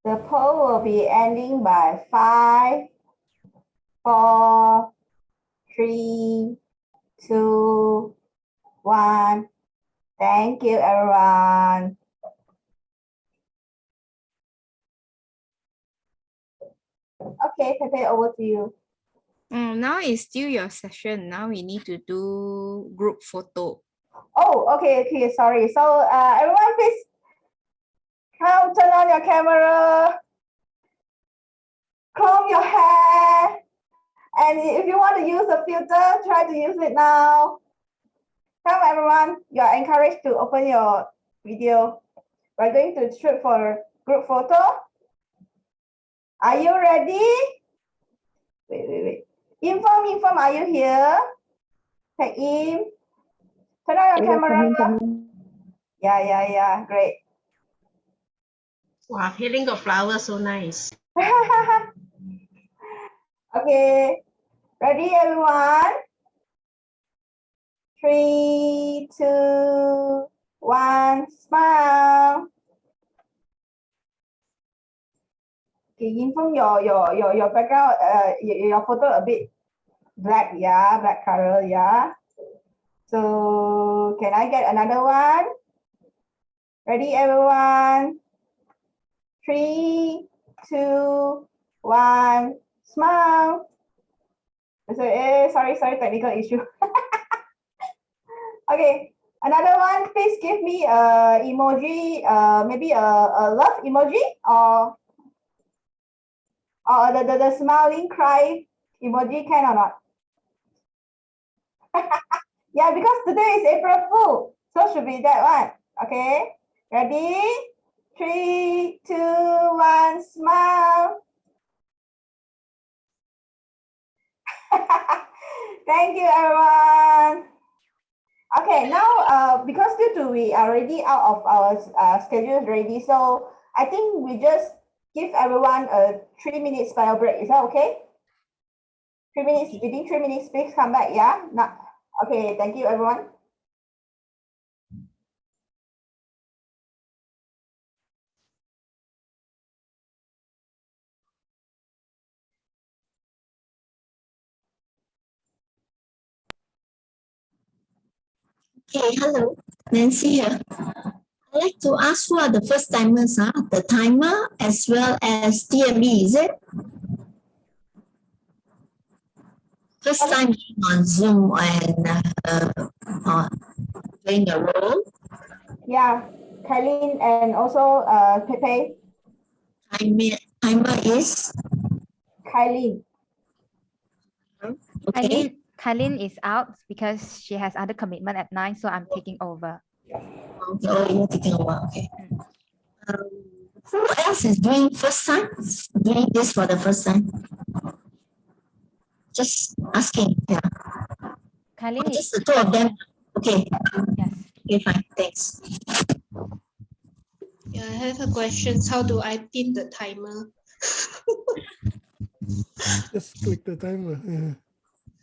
The poll will be ending by 5, 4, 3, 2, 1. Thank you, everyone. Okay, Pepe, over to you. Now it's still your session. Now we need to do group photo. Oh, okay, sorry. So, everyone, please turn on your camera, comb your hair, and if you want to use a filter, try to use it now. Come, everyone, you are encouraged to open your video. We're going to shoot for group photo. Are you ready? Wait. Inform, are you here? Tag in. Turn on your camera. Yeah, great. Wow, feeling of flowers so nice. Okay, ready, everyone? 3, 2, 1, smile. Okay, inform your background, your photo a bit black, yeah, black color, yeah. So can I get another one? Ready, everyone? 3, 2, 1, smile. Sorry, technical issue. Okay, another one. Please give me a emoji. Maybe a love emoji or the smiling cry emoji. Can or not? Yeah, because today is April Fool, so should be that one. Okay, ready? 3, 2, 1, smile. Thank you, everyone. Okay, now because due to we are already out of our schedules already, so I think we just give everyone a 3 minutes bio break. Is that okay? 3 minutes. Within 3 minutes, please come back. Yeah. Not okay. Thank you, everyone. Okay, hello, Nancy here. I'd like to ask who are the first timers, the timer as well as TME, is it? First time on Zoom and playing the role. Yeah, Kailin and also Pepe. Timer is? Kailin. Okay. Kailin is out because she has other commitment at 9, so I'm taking over. Okay, you're taking over, okay. Who else is doing this for the first time? Just asking, yeah. Kailin just the two of them. Okay. Yes. Okay, fine. Thanks. Yeah, I have a question. How do I pin the timer? Just click the timer. Yeah.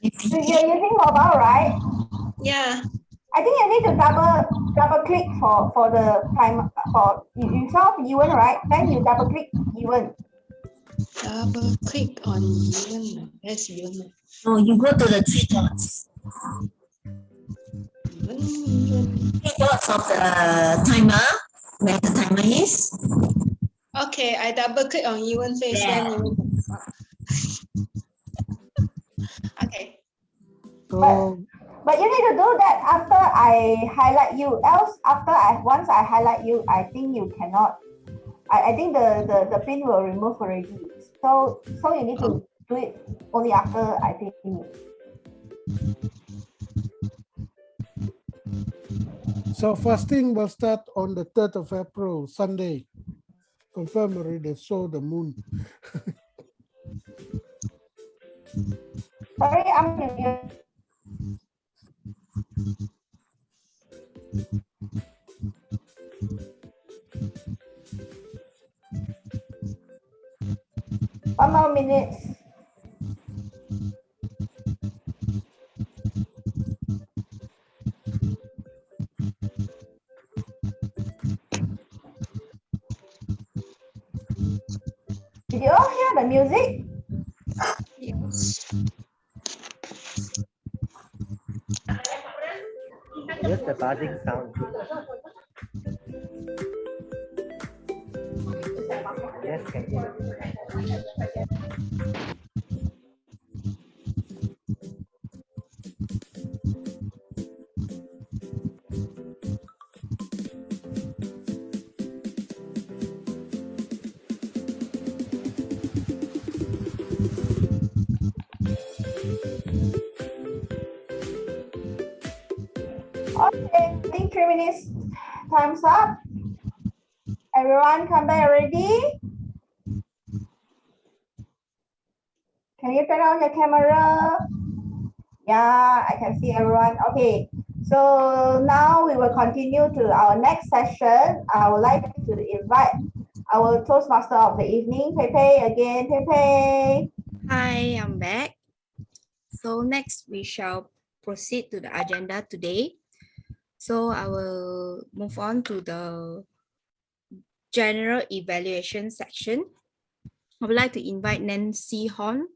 You're using mobile, right? Yeah. I think you need to double click for the time for you saw Ewan, right? Then you double click Ewan. Double click on Ewan. That's Ewan. So you go to the three dots. Three dots of the timer, where the timer is. Okay, I double click on Ewan face, Yeah. then Ewan. Okay. So But you need to do that after I highlight you. Else, once I highlight you, I think you cannot. I think the pin will remove already. So you need to do it only after I think. So fasting will start on the 3rd of April, Sunday. Confirm already, saw the moon. Sorry, I'm one more minute. Did you all hear the music? Yes. Yes, the buzzing sound. Yes, can hear. Okay, I think 3 minutes. Time's up. Everyone come back already? Can you turn on your camera? Yeah, I can see everyone. Okay, so now we will continue to our next session. I would like to invite our Toastmaster of the evening, Pepe again. Pepe. Hi, I'm back. So next we shall proceed to the agenda today. So I will move on to the general evaluation section. I would like to invite Nancy Horn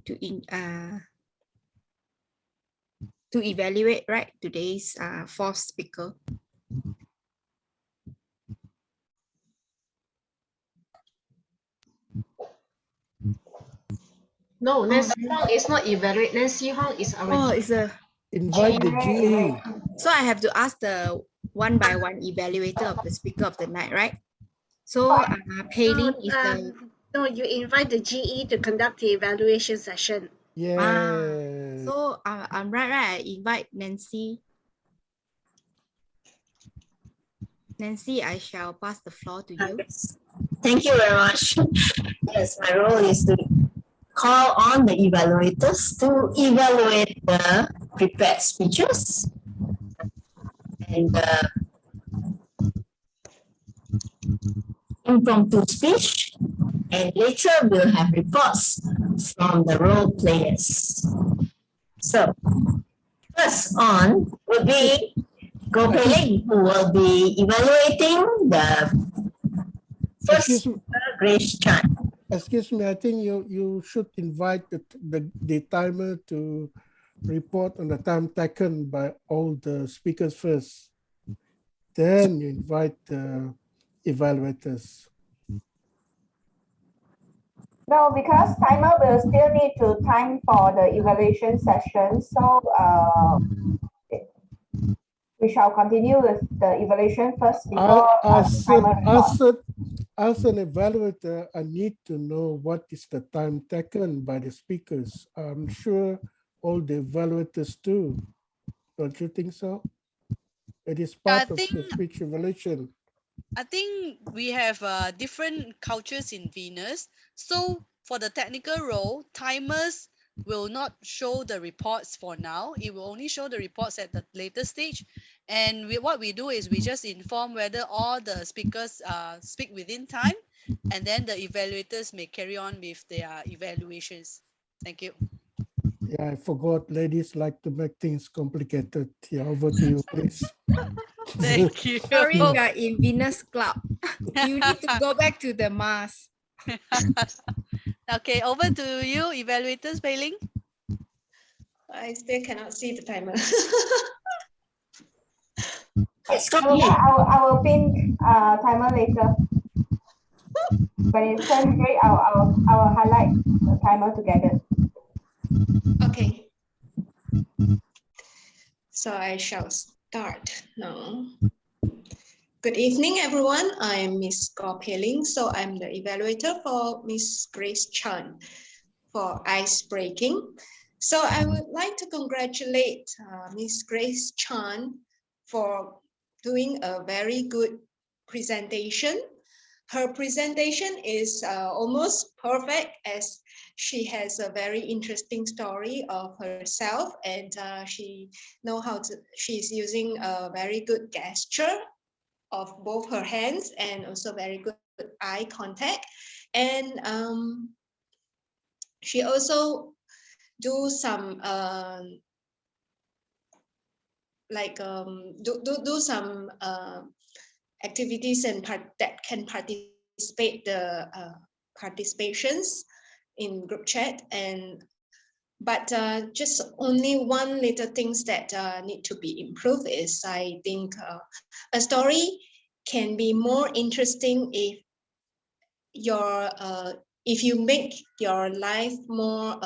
to evaluate today's fourth speaker. No, Nancy Hong is not evaluate. Nancy Hong is already. Oh, it's a invite the GE. So I have to ask the one by one evaluator of the speaker of the night, right? So Pei-Ling is the No, you invite the GE to conduct the evaluation session. Yeah. So I'm right? I invite Nancy. Nancy, I shall pass the floor to you. Thank you very much. Yes, my role is to call on the evaluators to evaluate the prepared speeches and impromptu speech, and later we'll have reports from the role players. So first on will be Go Pei-Ling, who will be evaluating the first Grace Chan. Excuse me, I think you should invite the timer to report on the time taken by all the speakers first. Then you invite the evaluators. No, because timer will still need to time for the evaluation session. So we shall continue with the evaluation first before As timer report. an evaluator, I need to know what is the time taken by the speakers. I'm sure all the evaluators too. Don't you think so? It is part of the speech evaluation. I think we have different cultures in Venus. So for the technical role, timers will not show the reports for now. It will only show the reports at the later stage. And what we do is we just inform whether all the speakers speak within time, and then the evaluators may carry on with their evaluations. Thank you. Yeah, I forgot. Ladies like to make things complicated. Yeah, over to you, please. Thank you. Sorry, we are in Venus Club. You need to go back to the Mars. Okay, over to you, evaluators, Pei Ling. I still cannot see the timer. I will pin timer later. When it turns gray, I will highlight the timer together. Okay. So I shall start now. Good evening, everyone. I'm Miss Goh Pei Ling. So I'm the evaluator for Miss Grace Chan for ice breaking. So I would like to congratulate Miss Grace Chan for doing a very good presentation. Her presentation is almost perfect, as she has a very interesting story of herself, and she's using a very good gesture of both her hands and also very good eye contact. And she also do some do some activities and that can participate the participations in group chat. But just only one little things that need to be improved is, I think a story can be more interesting if you make your life more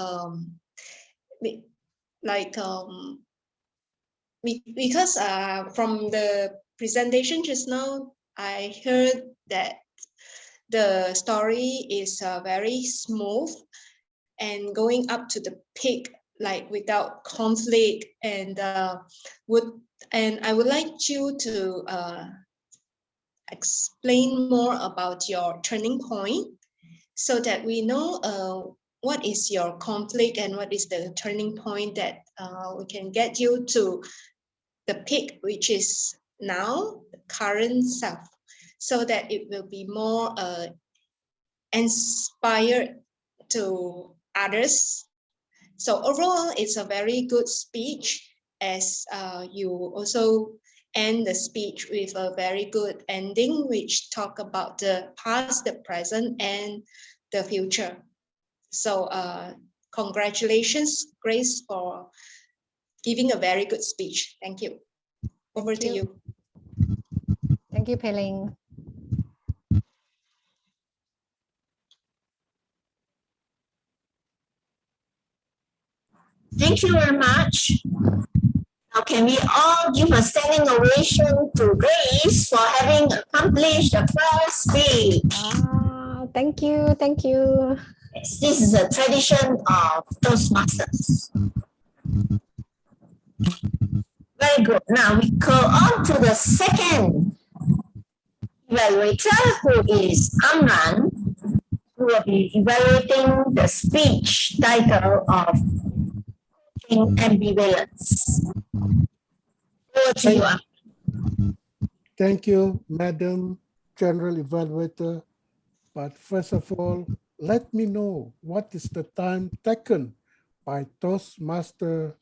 because from the presentation just now, I heard that the story is very smooth and going up to the peak, like without conflict, and I would like you to explain more about your turning point, so that we know what is your conflict and what is the turning point that we can get you to the peak, which is now the current self, so that it will be more inspired to others. So overall, it's a very good speech, as you also end the speech with a very good ending, which talk about the past, the present, and the future. So congratulations, Grace, for giving a very good speech. Thank you. Over to you. Thank you, Pei Ling. Thank you very much. Now, can we all give a standing ovation to Grace for having accomplished the first speech? Thank you. Thank you. Yes, this is a tradition of Toastmasters. Very good. Now we go on to the second evaluator, who is Amran, who will be evaluating the speech title of Ambivalence. Over to you. Thank you, Madam General Evaluator. But first of all, let me know what is the time taken by Toastmaster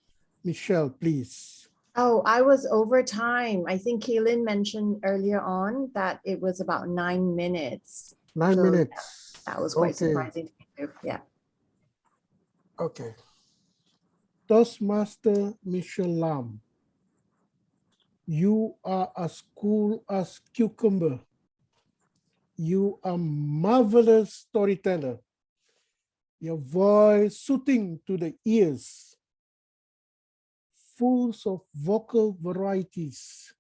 Michelle, please. Oh, I was over time. I think Kaylin mentioned earlier on that it was about 9 minutes. 9 minutes. That was quite Okay. surprising. Yeah. Okay. Toastmaster Michelle Lam, you are as cool as cucumber. You are marvelous storyteller. Your voice soothing to the ears, full of vocal varieties.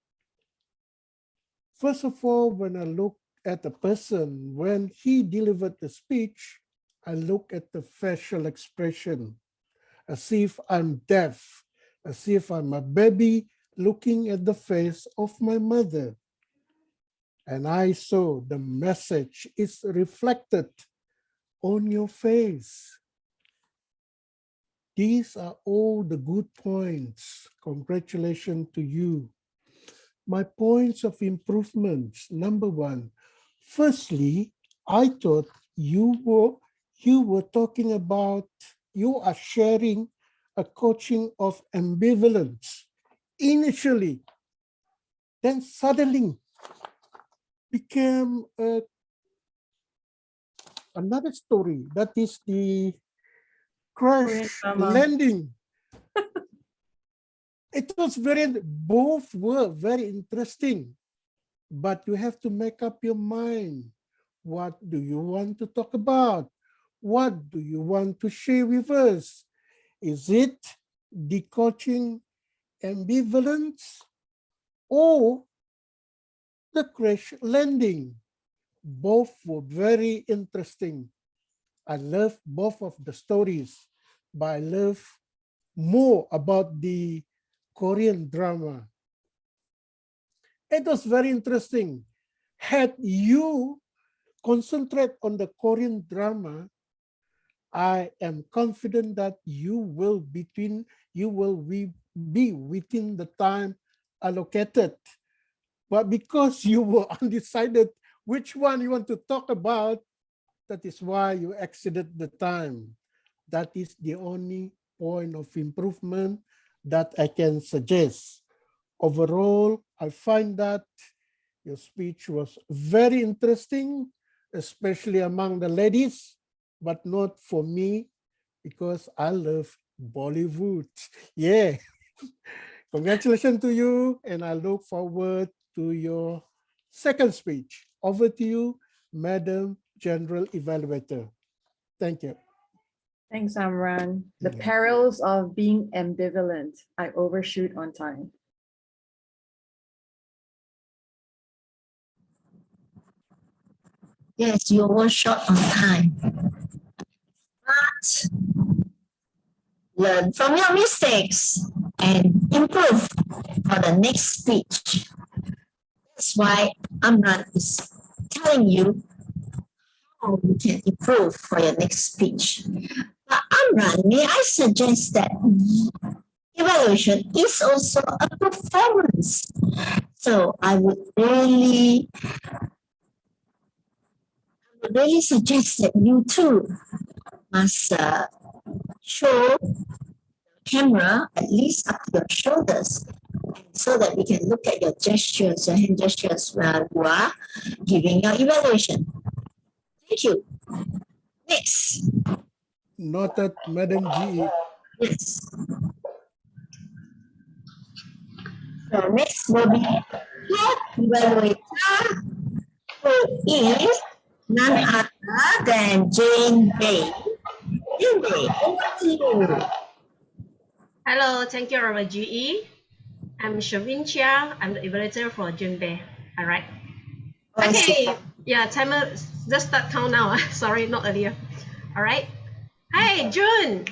First of all, when I look at the person, when he delivered the speech, I look at the facial expression, as if I'm deaf, as if I'm a baby looking at the face of my mother. And I saw the message is reflected on your face. These are all the good points. Congratulations to you. My points of improvements. Number one, firstly, I thought you were talking about, you are sharing a coaching of ambivalence initially, then suddenly became another story, that is the crash landing. It was both were very interesting, but you have to make up your mind. What do you want to talk about? What do you want to share with us? Is it the coaching ambivalence or the crash landing? Both were very interesting. I love both of the stories, but I love more about the Korean drama. It was very interesting. Had you concentrate on the Korean drama, I am confident that you will be within the time allocated. But because you were undecided which one you want to talk about, that is why you exceeded the time. That is the only point of improvement that I can suggest. Overall, I find that your speech was very interesting, especially among the ladies, but not for me because I love Bollywood. Yeah. Congratulations to you, and I look forward to your second speech. Over to you, Madam General Evaluator. Thank you. Thanks, Amran. The perils of being ambivalent. I overshoot on time. Yes, you were short on time. But learn from your mistakes and improve for the next speech. That's why Amran is telling you how you can improve for your next speech. But Amran, may I suggest that evaluation is also a performance. So I would really suggest that you too must show the camera at least up to your shoulders, so that we can look at your gestures, your hand gestures while you are giving your evaluation. Thank you. Next. Noted, Madam GE. Yes. So next will be head evaluator, who is none other than Jane Bay. Jane Bay, over to you. Hello, thank you, Robert GE. I'm Shavin Chia. I'm the evaluator for Junbei. All right. Okay. Yeah, timer just start count now. Sorry, not earlier. All right. Hey, June.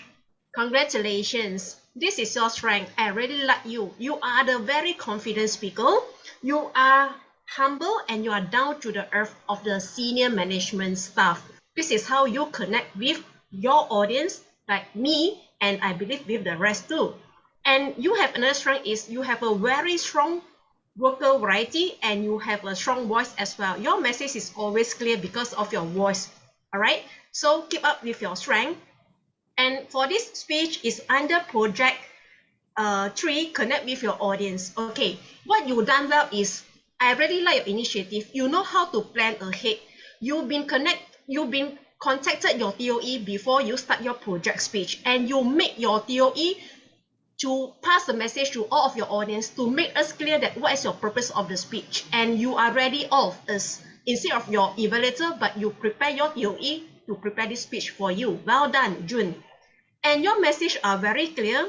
Congratulations. This is your strength. I really like you. You are the very confident speaker. You are humble and you are down to the earth of the senior management staff. This is how you connect with your audience, like me, and I believe with the rest too. And you have another strength is you have a very strong vocal variety and you have a strong voice as well. Your message is always clear because of your voice. All right. So keep up with your strength. And for this speech is under project 3, connect with your audience. Okay, what you done well is I really like your initiative. You know how to plan ahead. You've been contacted your TOE before you start your project speech, and you make your TOE to pass the message to all of your audience to make us clear that what is your purpose of the speech, and you are ready of us instead of your evaluator, but you prepare your TOE to prepare this speech for you. Well done, June. And your message are very clear.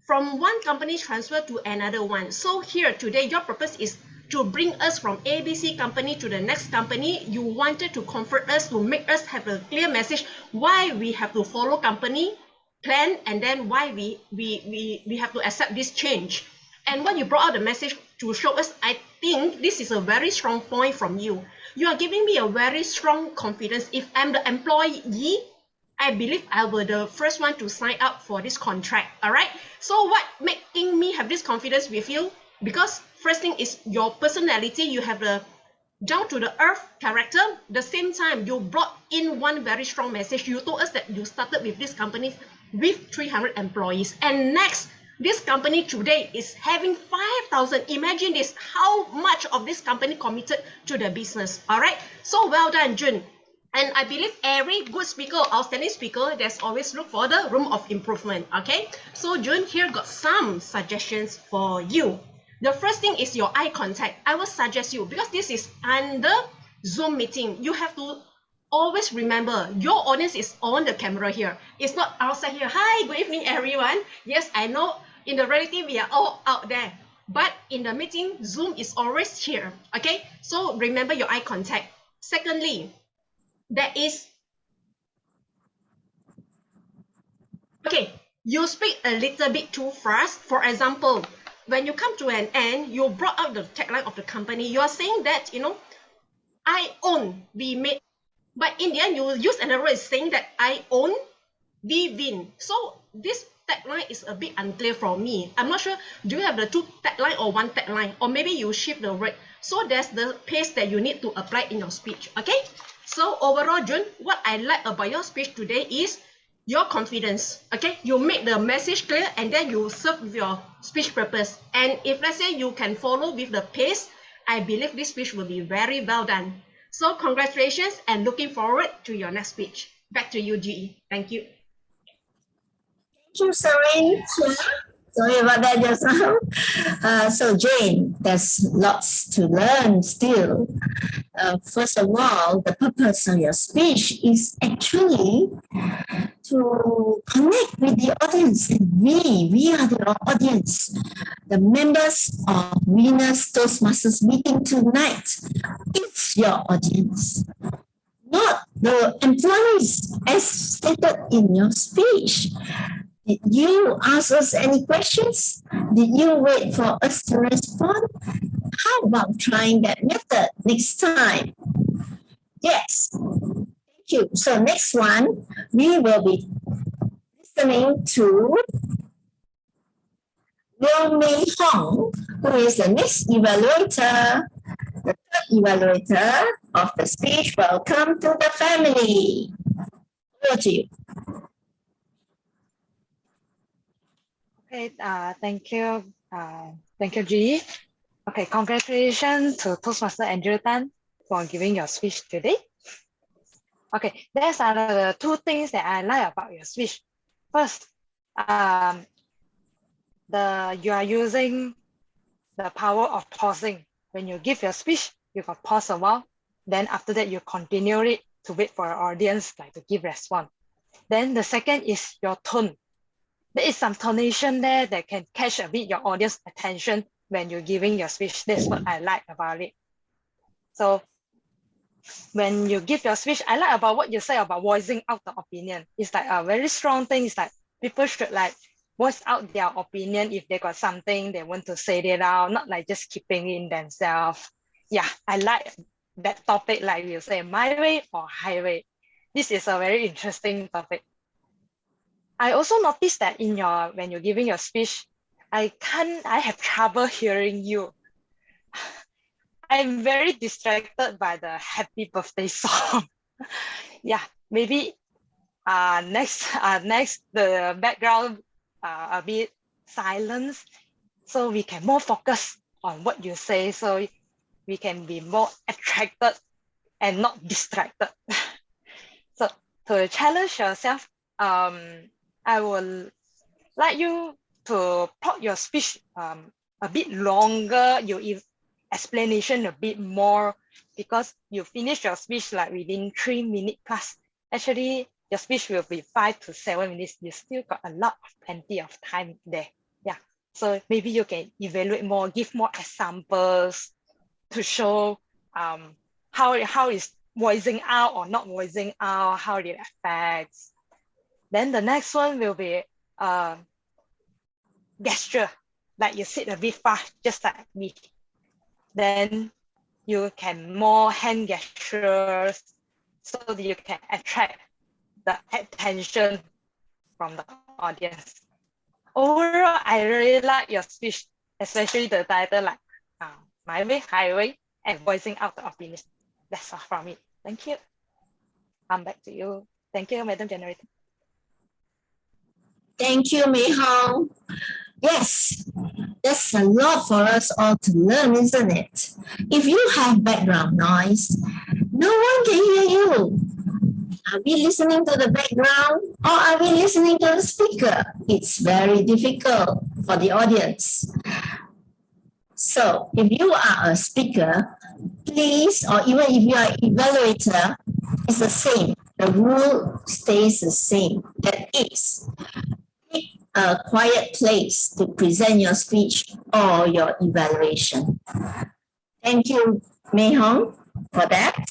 From one company transfer to another one. So here today, your purpose is to bring us from ABC company to the next company. You wanted to comfort us, to make us have a clear message why we have to follow company plan, and then why we have to accept this change. And when you brought out the message to show us, I think this is a very strong point from you. You are giving me a very strong confidence. If I'm the employee, I believe I were the first one to sign up for this contract. All right. So what making me have this confidence with you? Because first thing is your personality. You have the down to the earth character. The same time, you brought in one very strong message. You told us that you started with this company with 300 employees. And next, this company today is having 5,000. Imagine this, how much of this company committed to the business. All right. So well done, Jun. And I believe every good speaker, outstanding speaker, there's always look for the room of improvement. Okay. So Jun, here got some suggestions for you. The first thing is your eye contact. I will suggest you, because this is under Zoom meeting, you have to always remember your audience is on the camera here. It's not outside here. Hi, good evening, everyone. Yes, I know in the reality we are all out there. But in the meeting, Zoom is always here. Okay, so remember your eye contact. Secondly, there is, okay, you speak a little bit too fast. For example, when you come to an end, you brought out the tagline of the company. You are saying that, I own, we made, but in the end, you use another word saying that I own, we win. So this tagline is a bit unclear for me. I'm not sure, do you have the two tagline or one tagline? Or maybe you shift the word. So there's the pace that you need to apply in your speech, okay? So overall, Jun, what I like about your speech today is your confidence, okay? You make the message clear and then you serve with your speech purpose. And if let's say you can follow with the pace, I believe this speech will be very well done. So congratulations and looking forward to your next speech. Back to you, GE. Thank you. Thank you, sorry. Sorry about that just now. So Jane, there's lots to learn still. First of all, the purpose of your speech is actually to connect with the audience. And we are the audience. The members of Winners Toastmasters meeting tonight is your audience, not the employees, as stated in your speech. Did you ask us any questions? Did you wait for us to respond? How about trying that method next time? Yes. Thank you. So next one, we will be listening to Liu Mei Hong, who is the next evaluator, the third evaluator of the speech. Welcome to the family. Over to you. Okay, thank you. Thank you, G. Okay, congratulations to Toastmaster Andrew Tan for giving your speech today. Okay, there's the two things that I like about your speech. First, you are using the power of pausing. When you give your speech, you can pause a while. Then after that, you continue it to wait for your audience to give response. Then the second is your tone. There is some tonation there that can catch a bit your audience attention when you're giving your speech. That's what I like about it. So when you give your speech, I like about what you say about voicing out the opinion. It's like a very strong thing. It's like people should voice out their opinion if they got something they want to say it out, not just keeping it in themselves. Yeah, I like that topic, like you say, my way or highway. This is a very interesting topic. I also noticed that when you're giving your speech, I have trouble hearing you. I'm very distracted by the happy birthday song. Yeah, maybe next the background a bit silence, so we can more focus on what you say, so we can be more attracted and not distracted. So to challenge yourself, I would like you to plot your speech a bit longer, your explanation a bit more, because you finish your speech within 3 minutes plus. Actually, your speech will be 5 to 7 minutes. You still got plenty of time there. Yeah. So maybe you can evaluate more, give more examples to show how is voicing out or not voicing out, how it affects. Then the next one will be gesture, like you sit a bit fast, just like me. Then you can more hand gestures so that you can attract the attention from the audience. Overall, I really like your speech, especially the title like My Way, Highway, and voicing out the opinions. That's all from me. Thank you. Back to you. Thank you, Madam Generator. Thank you, Mei Hong. Yes, that's a lot for us all to learn, isn't it? If you have background noise, no one can hear you. Are we listening to the background or are we listening to the speaker? It's very difficult for the audience. So if you are a speaker, please, or even if you are an evaluator, it's the same. The rule stays the same. That is, pick a quiet place to present your speech or your evaluation. Thank you, Mei Hong, for that.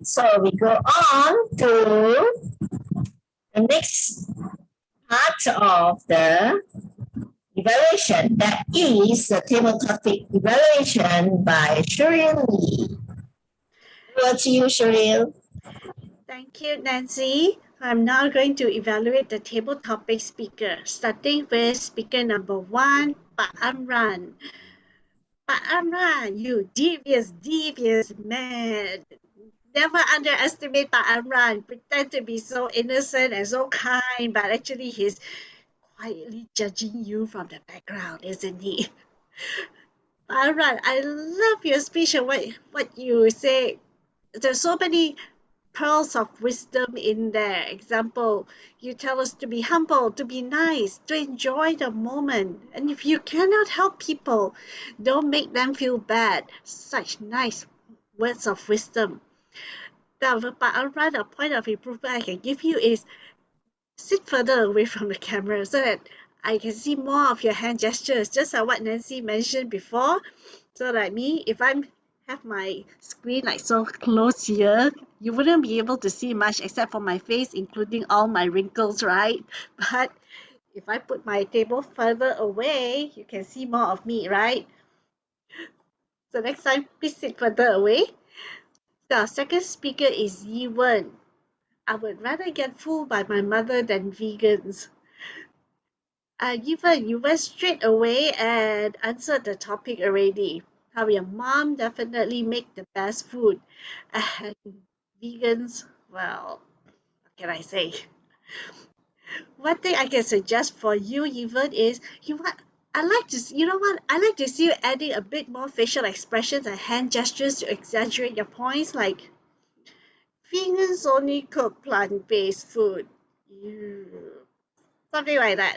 So we go on to the next part of the evaluation. That is the table topic evaluation by Shireen Lee. Over to you, Shireen. Thank you, Nancy. I'm now going to evaluate the table topic speaker, starting with speaker number 1, Pak Amran. Pak Amran, you devious man. Never underestimate Pak Amran. Pretend to be so innocent and so kind, but actually he's quietly judging you from the background, isn't he? Pak Amran, I love your speech and what you say. There's so many pearls of wisdom in there. Example, you tell us to be humble, to be nice, to enjoy the moment. And if you cannot help people, don't make them feel bad. Such nice words of wisdom. Now, Pak Amran, a point of improvement I can give you is sit further away from the camera so that I can see more of your hand gestures, just like what Nancy mentioned before. So like me, if I have my screen like so close here, you wouldn't be able to see much except for my face, including all my wrinkles, right? But if I put my table further away, you can see more of me, right? So next time, please sit further away. The second speaker is Yi Wen. I would rather get fooled by my mother than vegans. Yi Wen, you went straight away and answered the topic already. How your mom definitely make the best food. And vegans, well, what can I say? One thing I can suggest for you, even is I like to see you adding a bit more facial expressions and hand gestures to exaggerate your points. Like vegans only cook plant-based food. Something like that.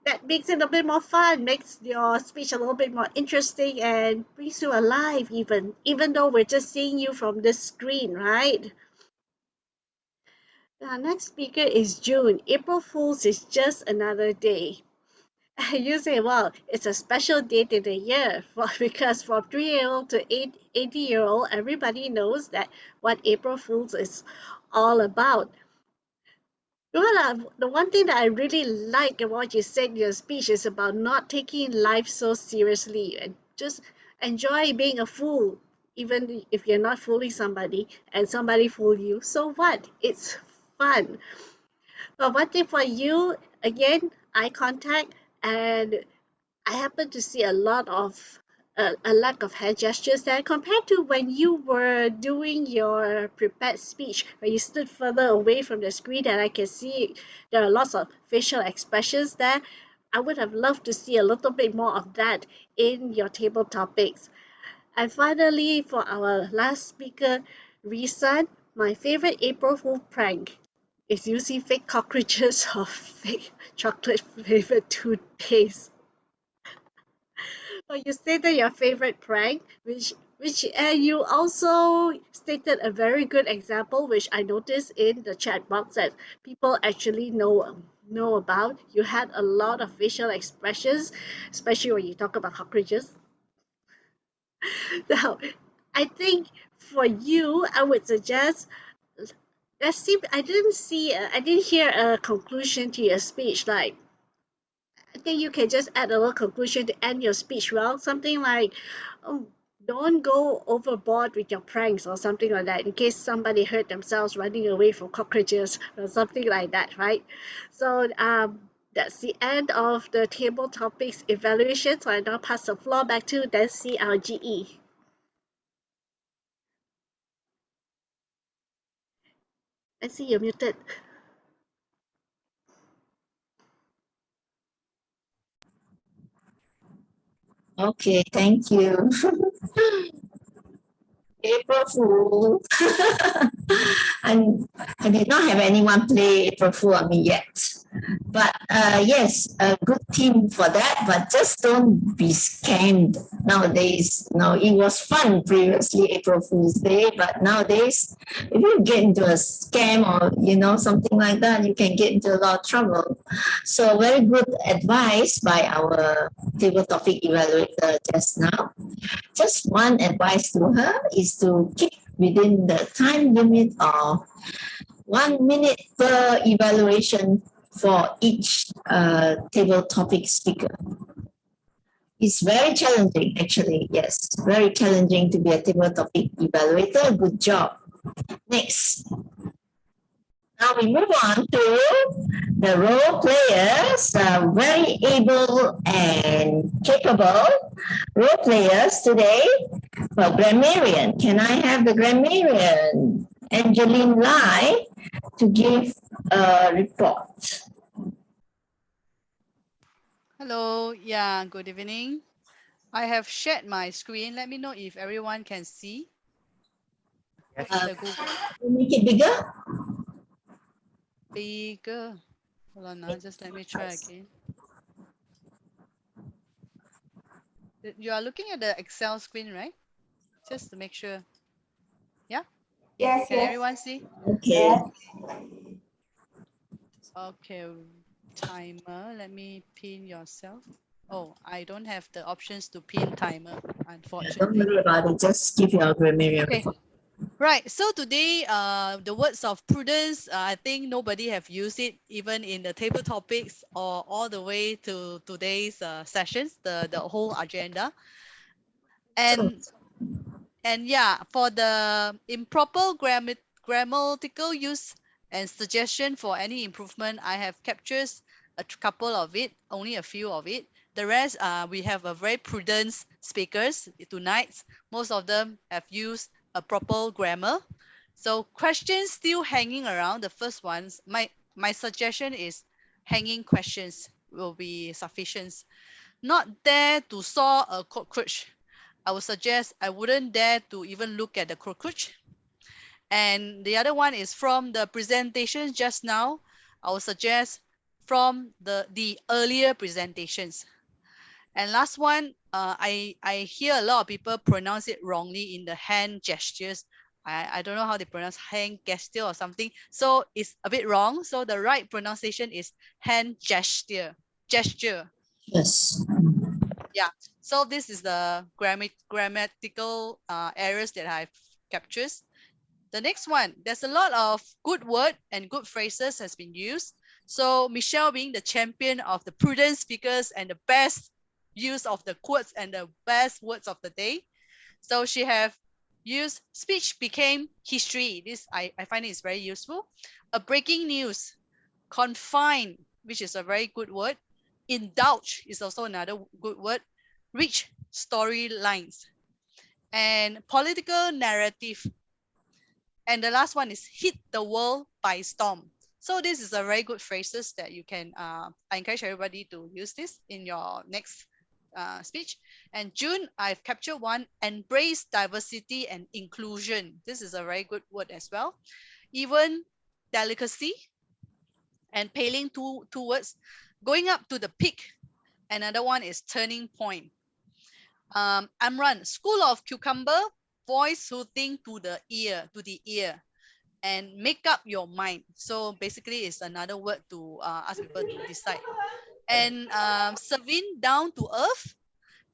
That makes it a bit more fun, makes your speech a little bit more interesting and brings you alive even though we're just seeing you from the screen, right? The next speaker is June. April Fool's is just another day. You say, well, it's a special date in the year because from 3-year-old to 80-year-old, everybody knows that what April Fool's is all about. Well, the one thing that I really like about what you said in your speech is about not taking life so seriously and just enjoy being a fool, even if you're not fooling somebody and somebody fool you. So what? It's fun. But one thing for you, again, eye contact, and I happen to see a lot of a lack of hand gestures there compared to when you were doing your prepared speech, where you stood further away from the screen and I can see there are lots of facial expressions there. I would have loved to see a little bit more of that in your table topics. And finally, for our last speaker, Risan, my favorite April Fool prank is using fake cockroaches or fake chocolate flavored toothpaste. You stated your favorite prank, which you also stated a very good example, which I noticed in the chat box that people actually know about. You had a lot of facial expressions, especially when you talk about cockroaches. Now, I think for you, I would suggest. Let's see. I didn't hear a conclusion to your speech. Like, I think you can just add a little conclusion to end your speech well. Something like, oh, don't go overboard with your pranks or something like that in case somebody hurt themselves running away from cockroaches or something like that, right? So that's the end of the table topics evaluation. So I now pass the floor back to Nancy, our GE. Nancy, you're muted. Okay, thank you. April Fool. and I did not have anyone play April Fool on me yet. But yes, a good team for that, but just don't be scammed nowadays. No, it was fun previously, April Fool's Day, but nowadays, if you get into a scam or, something like that, you can get into a lot of trouble. So very good advice by our table topic evaluator just now. Just one advice to her is to keep within the time limit of 1 minute per evaluation for each table topic speaker. It's very challenging, actually. Yes, very challenging to be a table topic evaluator. Good job. Next. Now we move on to the role players, very able and capable role players today. For grammarian, can I have the grammarian, Angeline Lai, to give a report? Hello, yeah, good evening. I have shared my screen. Let me know if everyone can see. The Google. Make it bigger. Bigger. Hold on now, just let me try again. You are looking at the Excel screen, right? Just to make sure. Yeah? Yes, Can yes. everyone see? Okay. Okay, timer. Let me pin yourself. Oh, I don't have the options to pin timer, Don't unfortunately. worry about it. Just give your grammarian Okay. report. Right. So today, the words of prudence, I think nobody have used it even in the table topics or all the way to today's sessions, the whole agenda. And yeah, for the improper grammatical use and suggestion for any improvement, I have captured a couple of it, only a few of it. The rest, we have a very prudent speakers tonight. Most of them have used a proper grammar. So questions still hanging around. The first ones, my suggestion is hanging questions will be sufficient. Not there to saw a cockroach. I would suggest I wouldn't dare to even look at the cockroach. And the other one is from the presentation just now. I would suggest from the earlier presentations. And last one, I hear a lot of people pronounce it wrongly in the hand gestures. I don't know how they pronounce hand gesture or something. So it's a bit wrong. So the right pronunciation is hand gesture. Gesture. Yes. Yeah. So this is the grammatical errors that I've captured. The next one, there's a lot of good word and good phrases has been used. So Michelle being the champion of the prudent speakers and the best use of the quotes and the best words of the day. So she have used speech became history. This I find it is very useful. A breaking news, confine, which is a very good word. Indulge is also another good word. Rich storylines and political narrative. And the last one is hit the world by storm. So this is a very good phrases that you can, I encourage everybody to use this in your next speech. And June, I've captured one, embrace diversity and inclusion. This is a very good word as well. Even delicacy and paling two words, going up to the peak. Another one is turning point. Amran, school of cucumber, voice soothing to the ear, and make up your mind. So basically, it's another word to ask people to decide. And Savin, down to earth.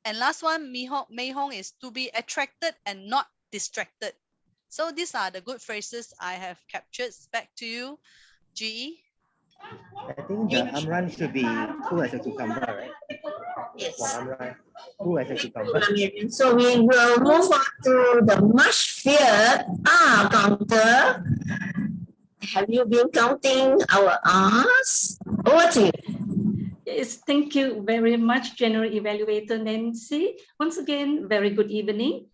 And last one, Mei Hong is to be attracted and not distracted. So these are the good phrases I have captured. Back to you, GE. I think the Amran should be cool as a cucumber, right? Yes. Who has actually come first? So we will move on to the much feared R counter. Have you been counting our R's? Over to you. Yes, thank you very much, General Evaluator Nancy. Once again, very good evening.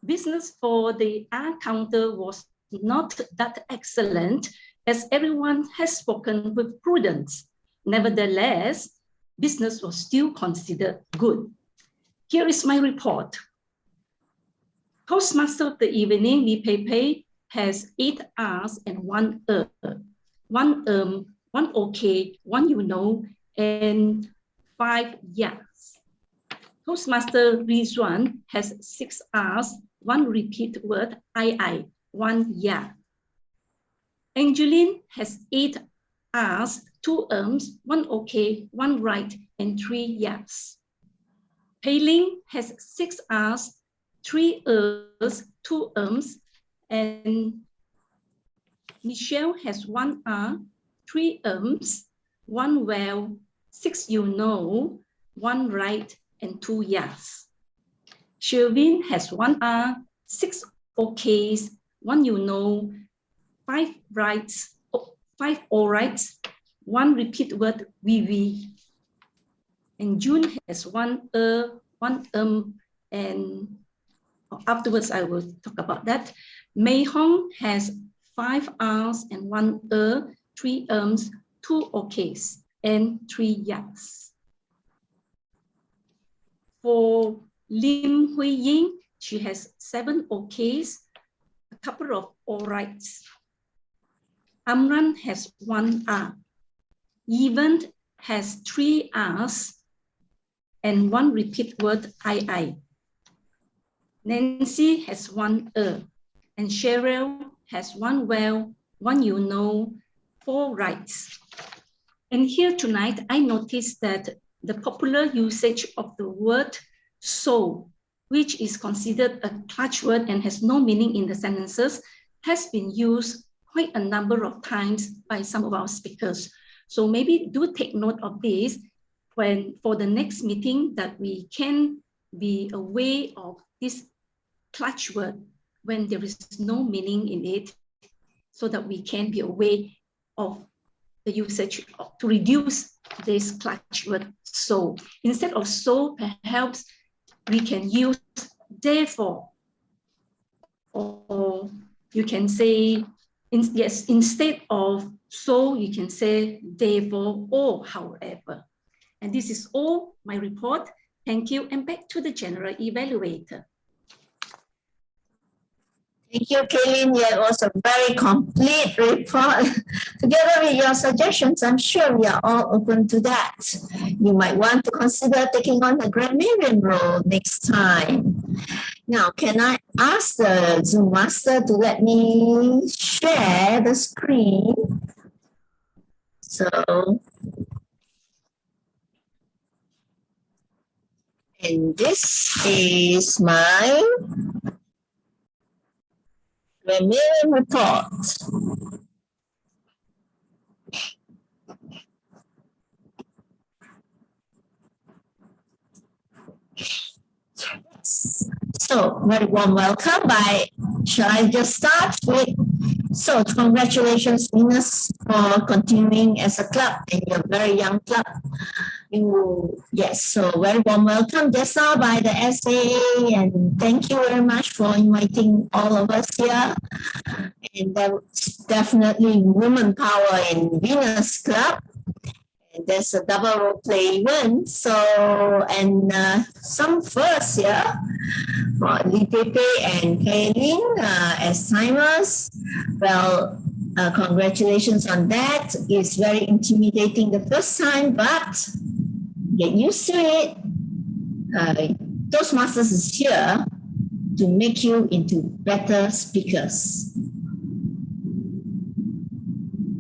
Business for the R counter was not that excellent, as everyone has spoken with prudence. Nevertheless, business was still considered good. Here is my report. Toastmaster of the evening, Lee Pei Pei, has 8 R's and 1 1 1 okay, 1 you know, and 5 yes. Toastmaster Rizwan has 6 R's, 1 repeat word, I, 1 yeah. Angeline has 8 R's, 2 1 okay, 1 right, and 3 yes. Pei-Ling has 6 R's, 3 2 and Michelle has 1 R, 3 1 well, 6 you know, 1 right, and 2 yes. Sherwin has 1 R, 6 okays, 1 you know, 5 rights, 5 all rights, 1 repeat word, we. And June has 1 1 and afterwards I will talk about that. Mei Hong has 5 R's and 1 3 2 okays, and 3 yes. For Lim Hui Ying, she has 7 okays, a couple of all rights. Amran has 1 R. Event has 3 R's and 1 repeat word, I. Nancy has 1 and Cheryl has 1 well, 1 you know, 4 rights. And here tonight, I noticed that the popular usage of the word so, which is considered a clutch word and has no meaning in the sentences, has been used quite a number of times by some of our speakers. So maybe do take note of this when for the next meeting, that we can be aware of this clutch word when there is no meaning in it, so that we can be aware of the usage to reduce this clutch word so. Instead of so, perhaps we can use therefore, or you can say, yes, instead of so, you can say therefore or however. And this is all my report. Thank you, and back to the General Evaluator. Thank you, Kaylin. You was a very complete report. Together with your suggestions, I'm sure we are all open to that. You might want to consider taking on the grammarian role next time. Now, can I ask the Zoom master to let me share the screen? So, and this is my grammarian report. So, very warm welcome. Shall I just start with? So, congratulations, Venus, for continuing as a club, and you're a very young club. Yes, so very warm welcome just now by the SAA, and thank you very much for inviting all of us here. And there's definitely women power in Venus Club. And there's a double role play event. So, and some first here for Lee Pepe and Kaylin as timers. Well, congratulations on that. It's very intimidating the first time, but get used to it. Toastmasters is here to make you into better speakers.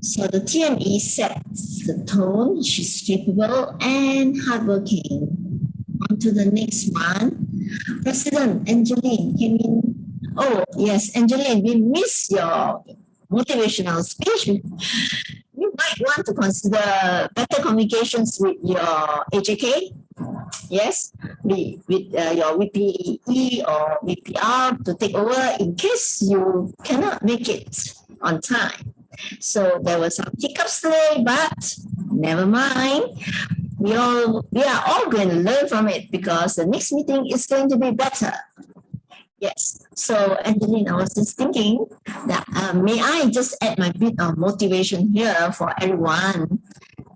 So the TME sets the tone. She's capable and hardworking. On to the next one. President Angeline came in. Oh, yes, Angeline, we missed your motivational speech. You might want to consider better communications with your AJK. Yes, with your VPE or VPR to take over in case you cannot make it on time. So there were some hiccups today, but never mind. We are all going to learn from it because the next meeting is going to be better. Yes. So Angeline, I was just thinking that may I just add my bit of motivation here for everyone,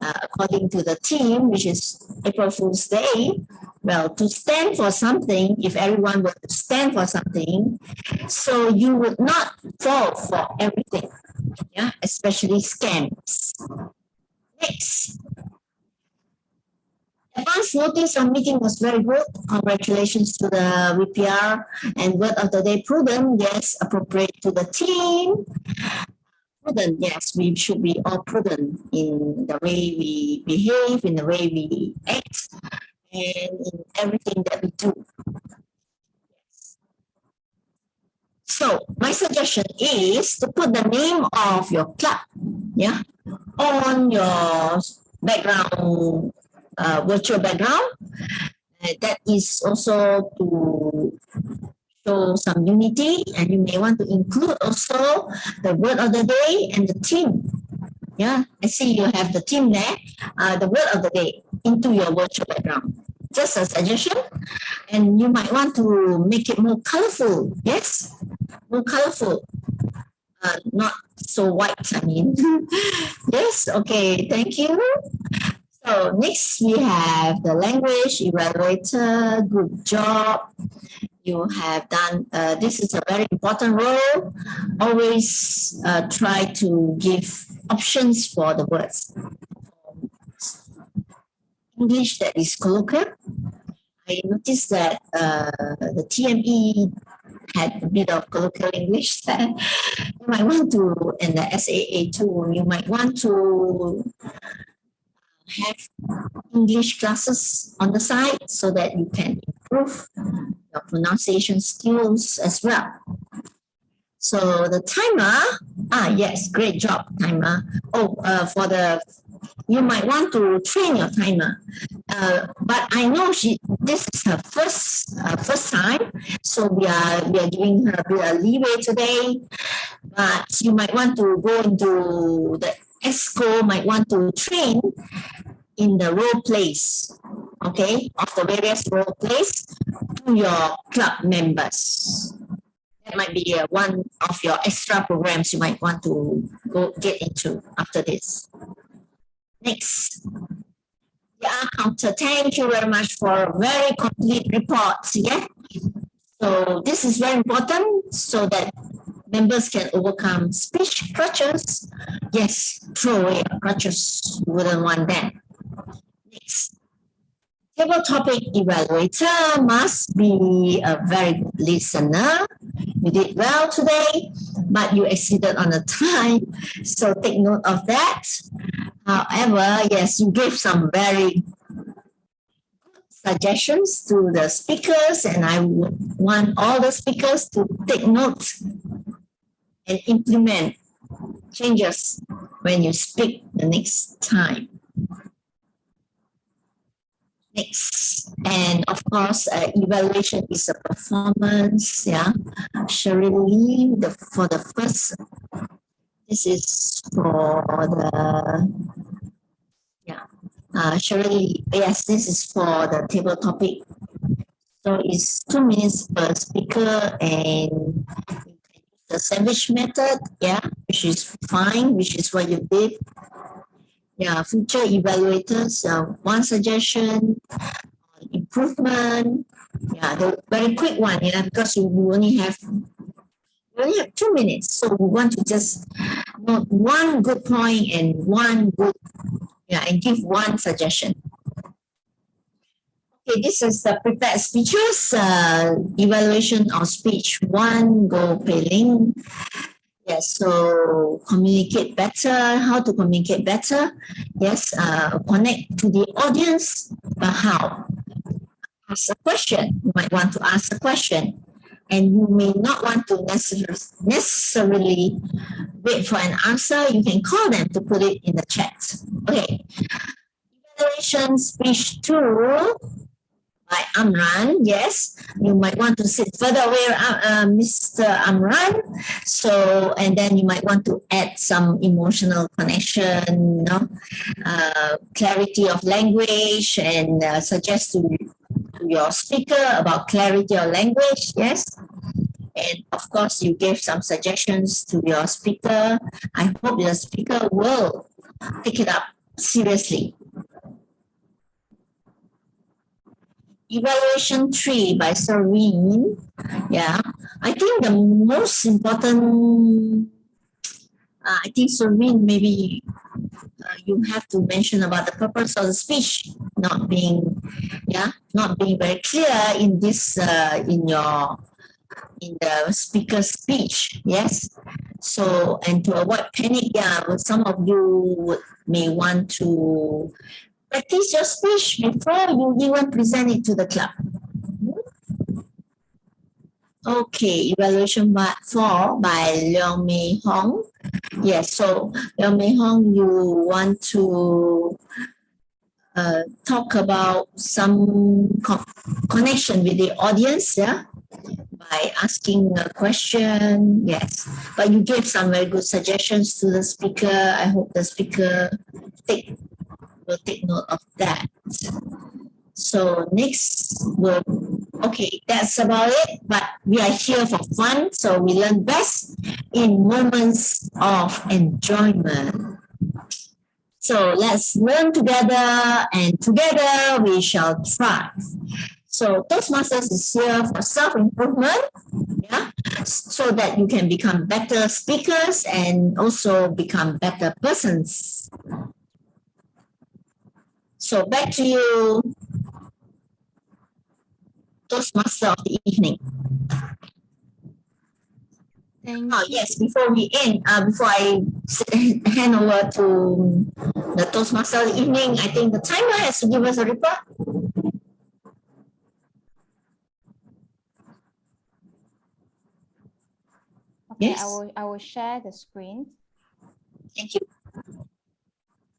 according to the theme, which is April Fool's Day. Well, to stand for something, if everyone were to stand for something, so you would not fall for everything, yeah, especially scams. Next. Advance notice on meeting was very good. Congratulations to the VPR and word of the day, prudent, yes, appropriate to the team. Prudent, yes, we should be all prudent in the way we behave, in the way we act, and in everything that we do. So my suggestion is to put the name of your club, yeah, on your background, virtual background. That is also to show some unity, and you may want to include also the word of the day and the theme. Yeah, I see you have the theme there, the word of the day into your virtual background. Just a suggestion, and you might want to make it more colorful. Yes, more colorful. Not so white, I mean. Yes, okay, thank you. So next we have the language evaluator. Good job. You have done, this is a very important role. Always try to give options for the words. English that is colloquial. I noticed that the TME had a bit of colloquial English that you might want to, and the SAA too, you might want to have English classes on the side so that you can improve your pronunciation skills as well. So the timer, yes, great job, timer. You might want to train your timer. But I know this is her first time, so we are giving her a bit of leeway today. But you might want to go into the ESCO, might want to train in the role plays, okay, of the various role plays to your club members. That might be one of your extra programs you might want to go get into after this. Next. Yeah, counter. Thank you very much for a very complete report. Yeah. So this is very important so that members can overcome speech crutches. Yes, throw away your crutches. You wouldn't want that. Next. Table topic evaluator must be a very good listener. You did well today, but you exceeded on the time. So take note of that. However, yes, you gave some very good suggestions to the speakers, and I would want all the speakers to take note and implement changes when you speak the next time. Next, and of course, evaluation is a performance. Yeah, Shirley, for the first. This is for the Shirley. Yes, this is for the table topic. So it's 2 minutes per speaker, and the sandwich method. Yeah, which is fine. Which is what you did. Yeah, future evaluators, one suggestion, improvement. Yeah, the very quick one, because you only have 2 minutes. So we want to just note one good point and and give one suggestion. Okay, this is the prepared speeches, evaluation of speech 1, Go Pei Ling. Yes, so communicate better, how to communicate better. Yes, connect to the audience, but how? Ask a question. You might want to ask a question, and you may not want to necessarily wait for an answer. You can call them to put it in the chat. Okay. Evaluation speech 2. by Amran. Yes, you might want to sit further away, Mr. Amran. So, and then you might want to add some emotional connection, clarity of language, and suggest to your speaker about clarity of language. Yes. And of course, you gave some suggestions to your speaker. I hope your speaker will pick it up seriously. Evaluation 3 by Serene. Yeah, I think the most important, I think Serene, maybe you have to mention about the purpose of the speech not being very clear in this, in the speaker's speech. Yes. So, and to avoid panic, some of you may want to practice your speech before you even present it to the club. Okay, evaluation 4 by Leong Mei Hong. Yes, so Leong Mei Hong, you want to talk about some connection with the audience, yeah, by asking a question. Yes, but you gave some very good suggestions to the speaker. I hope the speaker will take note of that. So next, okay, that's about it. But we are here for fun, so we learn best in moments of enjoyment. So let's learn together, and together we shall thrive. So Toastmasters is here for self-improvement, yeah, so that you can become better speakers and also become better persons. So back to you, Toastmaster of the evening. Yes, before we end, before I hand over to the Toastmaster of the evening, I think the timer has to give us a report. Okay, Yes. I will share the screen. Thank you.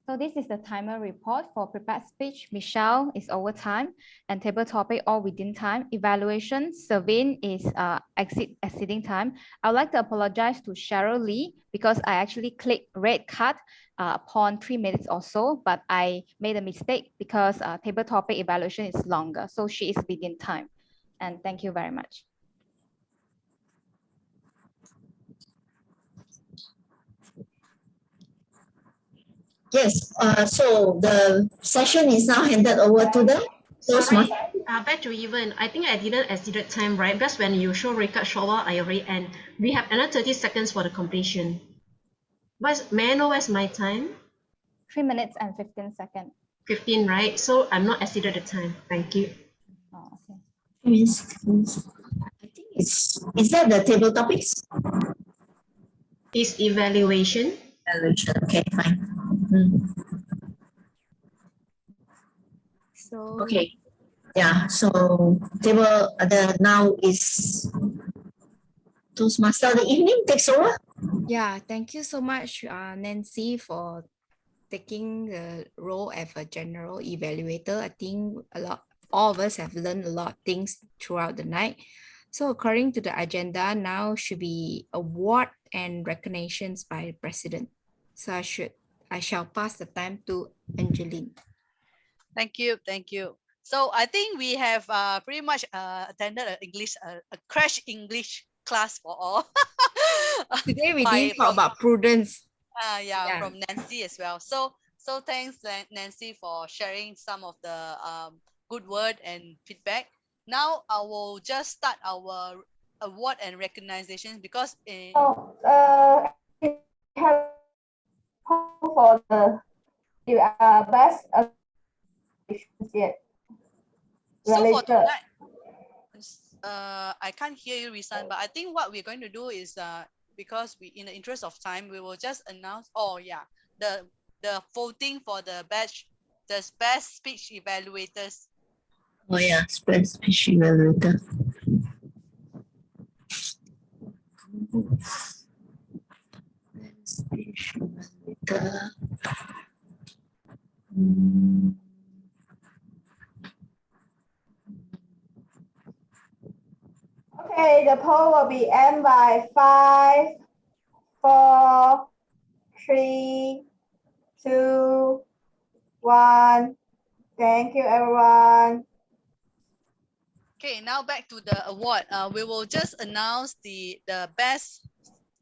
So this is the timer report for prepared speech. Michelle is over time, and table topic all within time. Evaluation, Savin is exceeding time. I would like to apologize to Cheryl Lee because I actually clicked red card upon 3 minutes or so, but I made a mistake because table topic evaluation is longer. So she is within time. And thank you very much. Yes, so the session is now handed over to the Toastmaster. Back to even. I think I didn't exceeded time, right? Because when you show record show, I already end. We have another 30 seconds for the completion. May I know where's my time? 3 minutes and 15 seconds. 15, right? So I'm not exceeded the time. Thank you. Oh, okay. I think is that the table topics? Is evaluation. Evaluation, okay, fine. So okay, yeah. So table now is Toastmaster of the evening takes over. Yeah, thank you so much, Nancy, for taking the role as a general evaluator. I think all of us have learned a lot of things throughout the night. So according to the agenda, now should be award and recognitions by the president. So I shall pass the time to Angeline. Thank you. So I think we have pretty much attended a crash English class for all. Today we didn't talk about prudence. Yeah, from Nancy as well. So thanks Nancy for sharing some of the good word and feedback. Now I will just start our award and recognitions because for the best yet. So for tonight, I can't hear you, Risan, but I think what we're going to do is because we, in the interest of time, we will just announce. Oh yeah, the voting for the best speech evaluators. Oh yeah, best speech evaluator. Speech evaluator. Okay, the poll will be end by 5, 4, 3, 2, 1. Thank you, everyone. Okay, now back to the award. We will just announce the best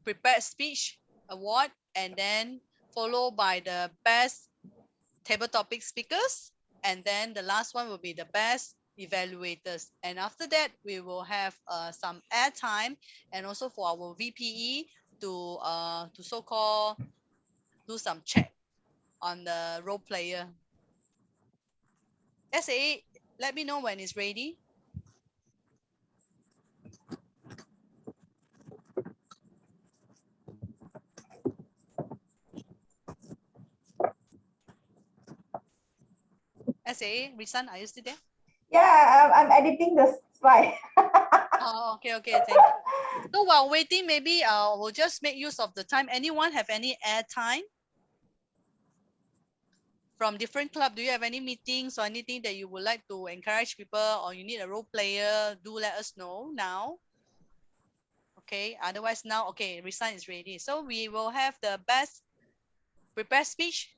prepared speech award, and then followed by the best table topic speakers, and then the last one will be the best evaluators. And after that, we will have some airtime, and also for our VPE to so-called do some check on the role player. SAA, let me know when it's ready. SAA, Risan, are you still there? Yeah, I'm editing the slide. Oh, okay, thank you. So while waiting, maybe we'll just make use of the time. Anyone have any airtime from different club? Do you have any meetings or anything that you would like to encourage people, or you need a role player? Do let us know now. Okay, otherwise now, okay, Risan is ready. So we will have the best prepared speech.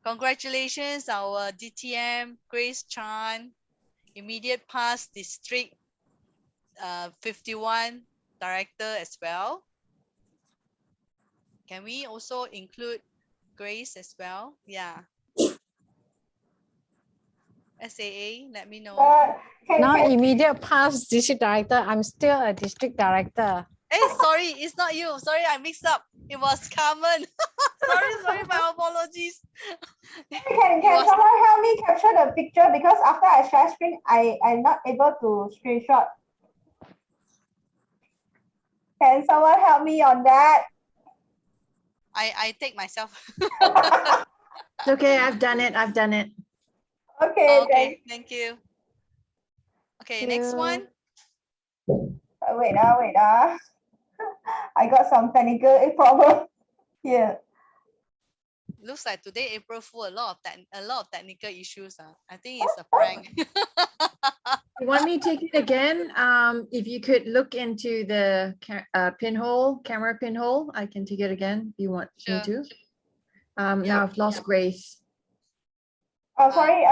Congratulations, our DTM, Grace Chan, immediate past district 51 director as well. Can we also include Grace as well? Yeah. SAA, let me know. Now immediate past district director. I'm still a district director. Hey, sorry, it's not you. Sorry, I mixed up. It was Carmen. sorry, my apologies. Can someone help me capture the picture, because after I share screen, I'm not able to screenshot. Can someone help me on that? I take myself. It's okay, I've done it. Okay, thank you. Okay, next one. Wait. I got some technical problem here. Looks like today April Fool, a lot of technical issues. I think it's a prank. You want me to take it again? If you could look into the camera pinhole, I can take it again if you want me to. Now I've lost Grace. Oh, sorry.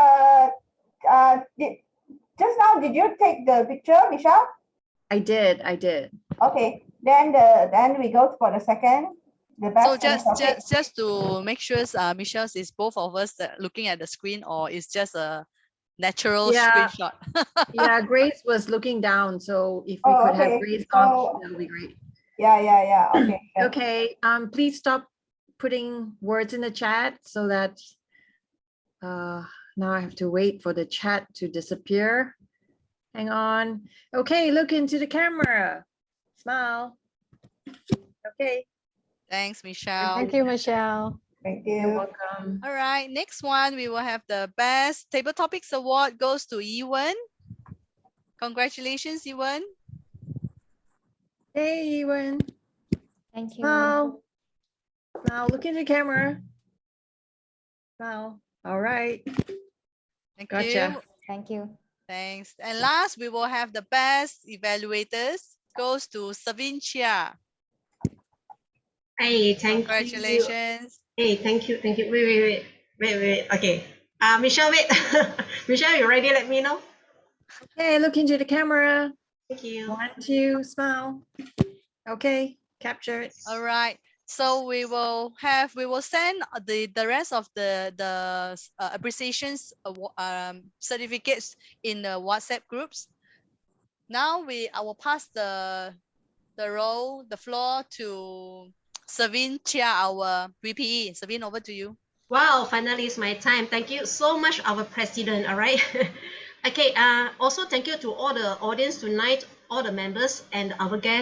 Just now, did you take the picture, Michelle? I did. Okay. Then we go for the second. The best. So just to make sure, Michelle's is both of us looking at the screen, or it's just a natural screenshot? Yeah, Grace was looking down, so if we could have Grace on, that would be great. Yeah. Okay. Okay. Please stop putting words in the chat so that now I have to wait for the chat to disappear. Hang on. Okay, look into the camera. Smile. Okay. Thanks, Michelle. Thank you, Michelle. Thank you. You're welcome. All right, next one, we will have the best table topics award goes to Ewan. Congratulations, Ewan. Hey, Ewan. Thank you. Smile. Smile, look in the camera. Smile. All right. Thank Gotcha. you. Thank you. Thanks. And last, we will have the best evaluators goes to Savin Chia. Hey, thank Congratulations. you. Hey, thank you. Wait. Okay. Michelle, wait. Michelle, you ready? Let me know. Okay, look into the camera. Thank you. 1, 2, smile. Okay, capture it. All right. So we will send the rest of the appreciations certificates in the WhatsApp groups. Now I will pass the floor to Savin Chia, our VPE. Savin, over to you. Wow, finally it's my time. Thank you so much, our president. All right. Okay. Also, thank you to all the audience tonight, all the members and our guests.